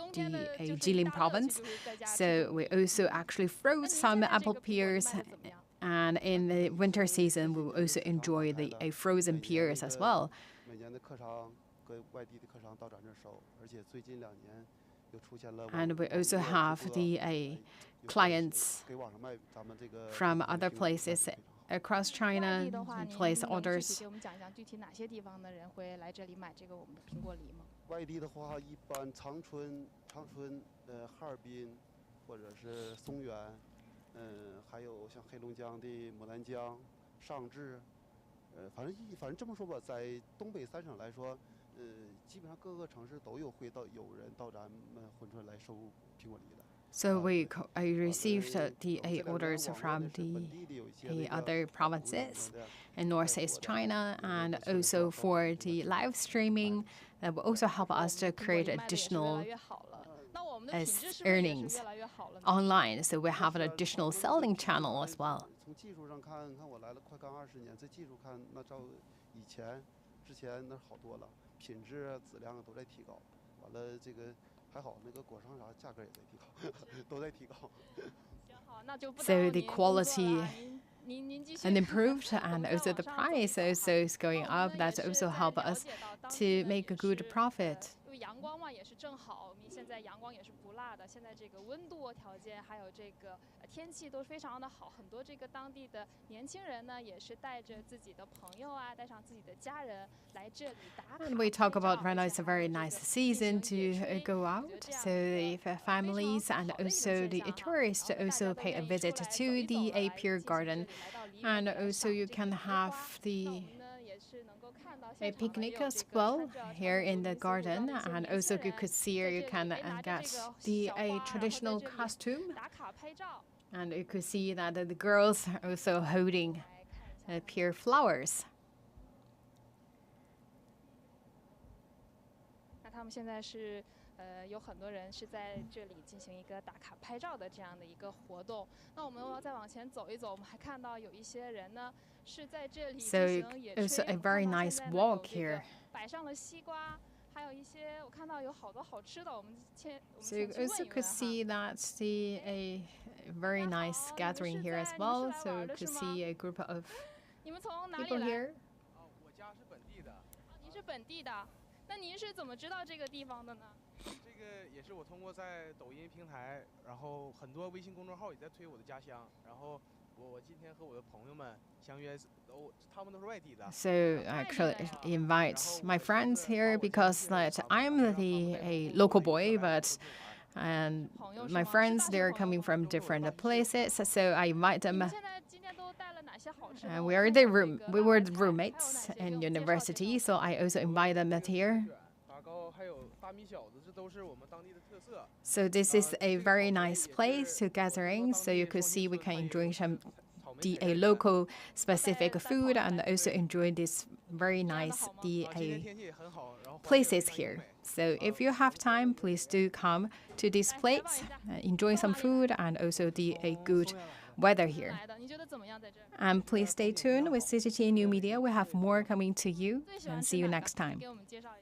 [SPEAKER 1] Jilin province. So we also actually froze some apple pears, and in the winter season we will also enjoy the frozen pears as well. And we also have the clients from other places across China place orders.
[SPEAKER 8] 外地的话，一般长春、哈尔滨，或者是松原，还有像黑龙江的牡丹江、上智，反正这么说吧，在东北三省来说，基本上各个城市都有人到咱们珲春来收苹果梨的。
[SPEAKER 1] So I received the orders from the other provinces in Northeast China, and also for the live streaming that will also help us to create additional earnings online. So we have an additional selling channel as well.
[SPEAKER 8] 从技术上看，我来了快刚20年，这技术看那照之前那好多了，品质质量都在提高。完了这个。
[SPEAKER 1] So the quality and improved, and also the price also is going up. That also help us to make a good profit.
[SPEAKER 2] 因为阳光嘛也是正好，我们现在阳光也是不辣的，现在这个温度条件还有这个天气都非常的好，很多这个当地的年轻人呢也是带着自己的朋友啊，带上自己的家人来这里打卡。
[SPEAKER 1] And we talk about right now it's a very nice season to go out, so the families and also the tourists also pay a visit to the pear garden, and also you can have a picnic as well here in the garden, and also you could see or you can get the traditional costume, and you could see that the girls are also holding pear flowers.
[SPEAKER 2] 那他们现在是有很多人是在这里进行一个打卡拍照的这样的一个活动。那我们要再往前走一走，我们还看到有一些人呢是在这里进行野炊。
[SPEAKER 1] So also a very nice walk here.
[SPEAKER 2] 摆上了西瓜，还有一些我看到有好多好吃的，我们先去
[SPEAKER 1] So you
[SPEAKER 2] 问一
[SPEAKER 1] also
[SPEAKER 2] 问
[SPEAKER 1] could
[SPEAKER 2] 哈。
[SPEAKER 1] see that a very nice gathering here as well. So you could see a group of
[SPEAKER 2] 你们从哪里
[SPEAKER 1] people
[SPEAKER 2] 来？
[SPEAKER 1] here.
[SPEAKER 10] 我家是本地的。
[SPEAKER 2] 您是本地的，那您是怎么知道这个地方的呢？
[SPEAKER 10] 这个也是我通过在抖音平台，然后很多微信公众号也在推我的家乡，然后我今天和我的朋友们相约，他们都是外地的。
[SPEAKER 1] So actually invite my friends here because that I'm a local boy, but and my friends they're coming from different places, so I invite them.
[SPEAKER 2] 现在今天都带了哪些好吃的？
[SPEAKER 1] We were the roommates in university, so I also invite them here.
[SPEAKER 10] 打糕还有大米饺子，这都是我们当地的特色。
[SPEAKER 1] So this is a very nice place to gathering. So you could see we can enjoy some a local specific food and also enjoy this very nice places here. So if you have time, please do come to this place, enjoy some food and also a good weather here.
[SPEAKER 2] 你觉得怎么样在这儿？
[SPEAKER 1] And please stay tuned with CGTN New Media. We have more coming to you,
[SPEAKER 2] 最喜欢
[SPEAKER 1] and
[SPEAKER 2] 吃
[SPEAKER 1] see you
[SPEAKER 2] 哪个
[SPEAKER 1] next time.
[SPEAKER 2] 给我们介绍一下。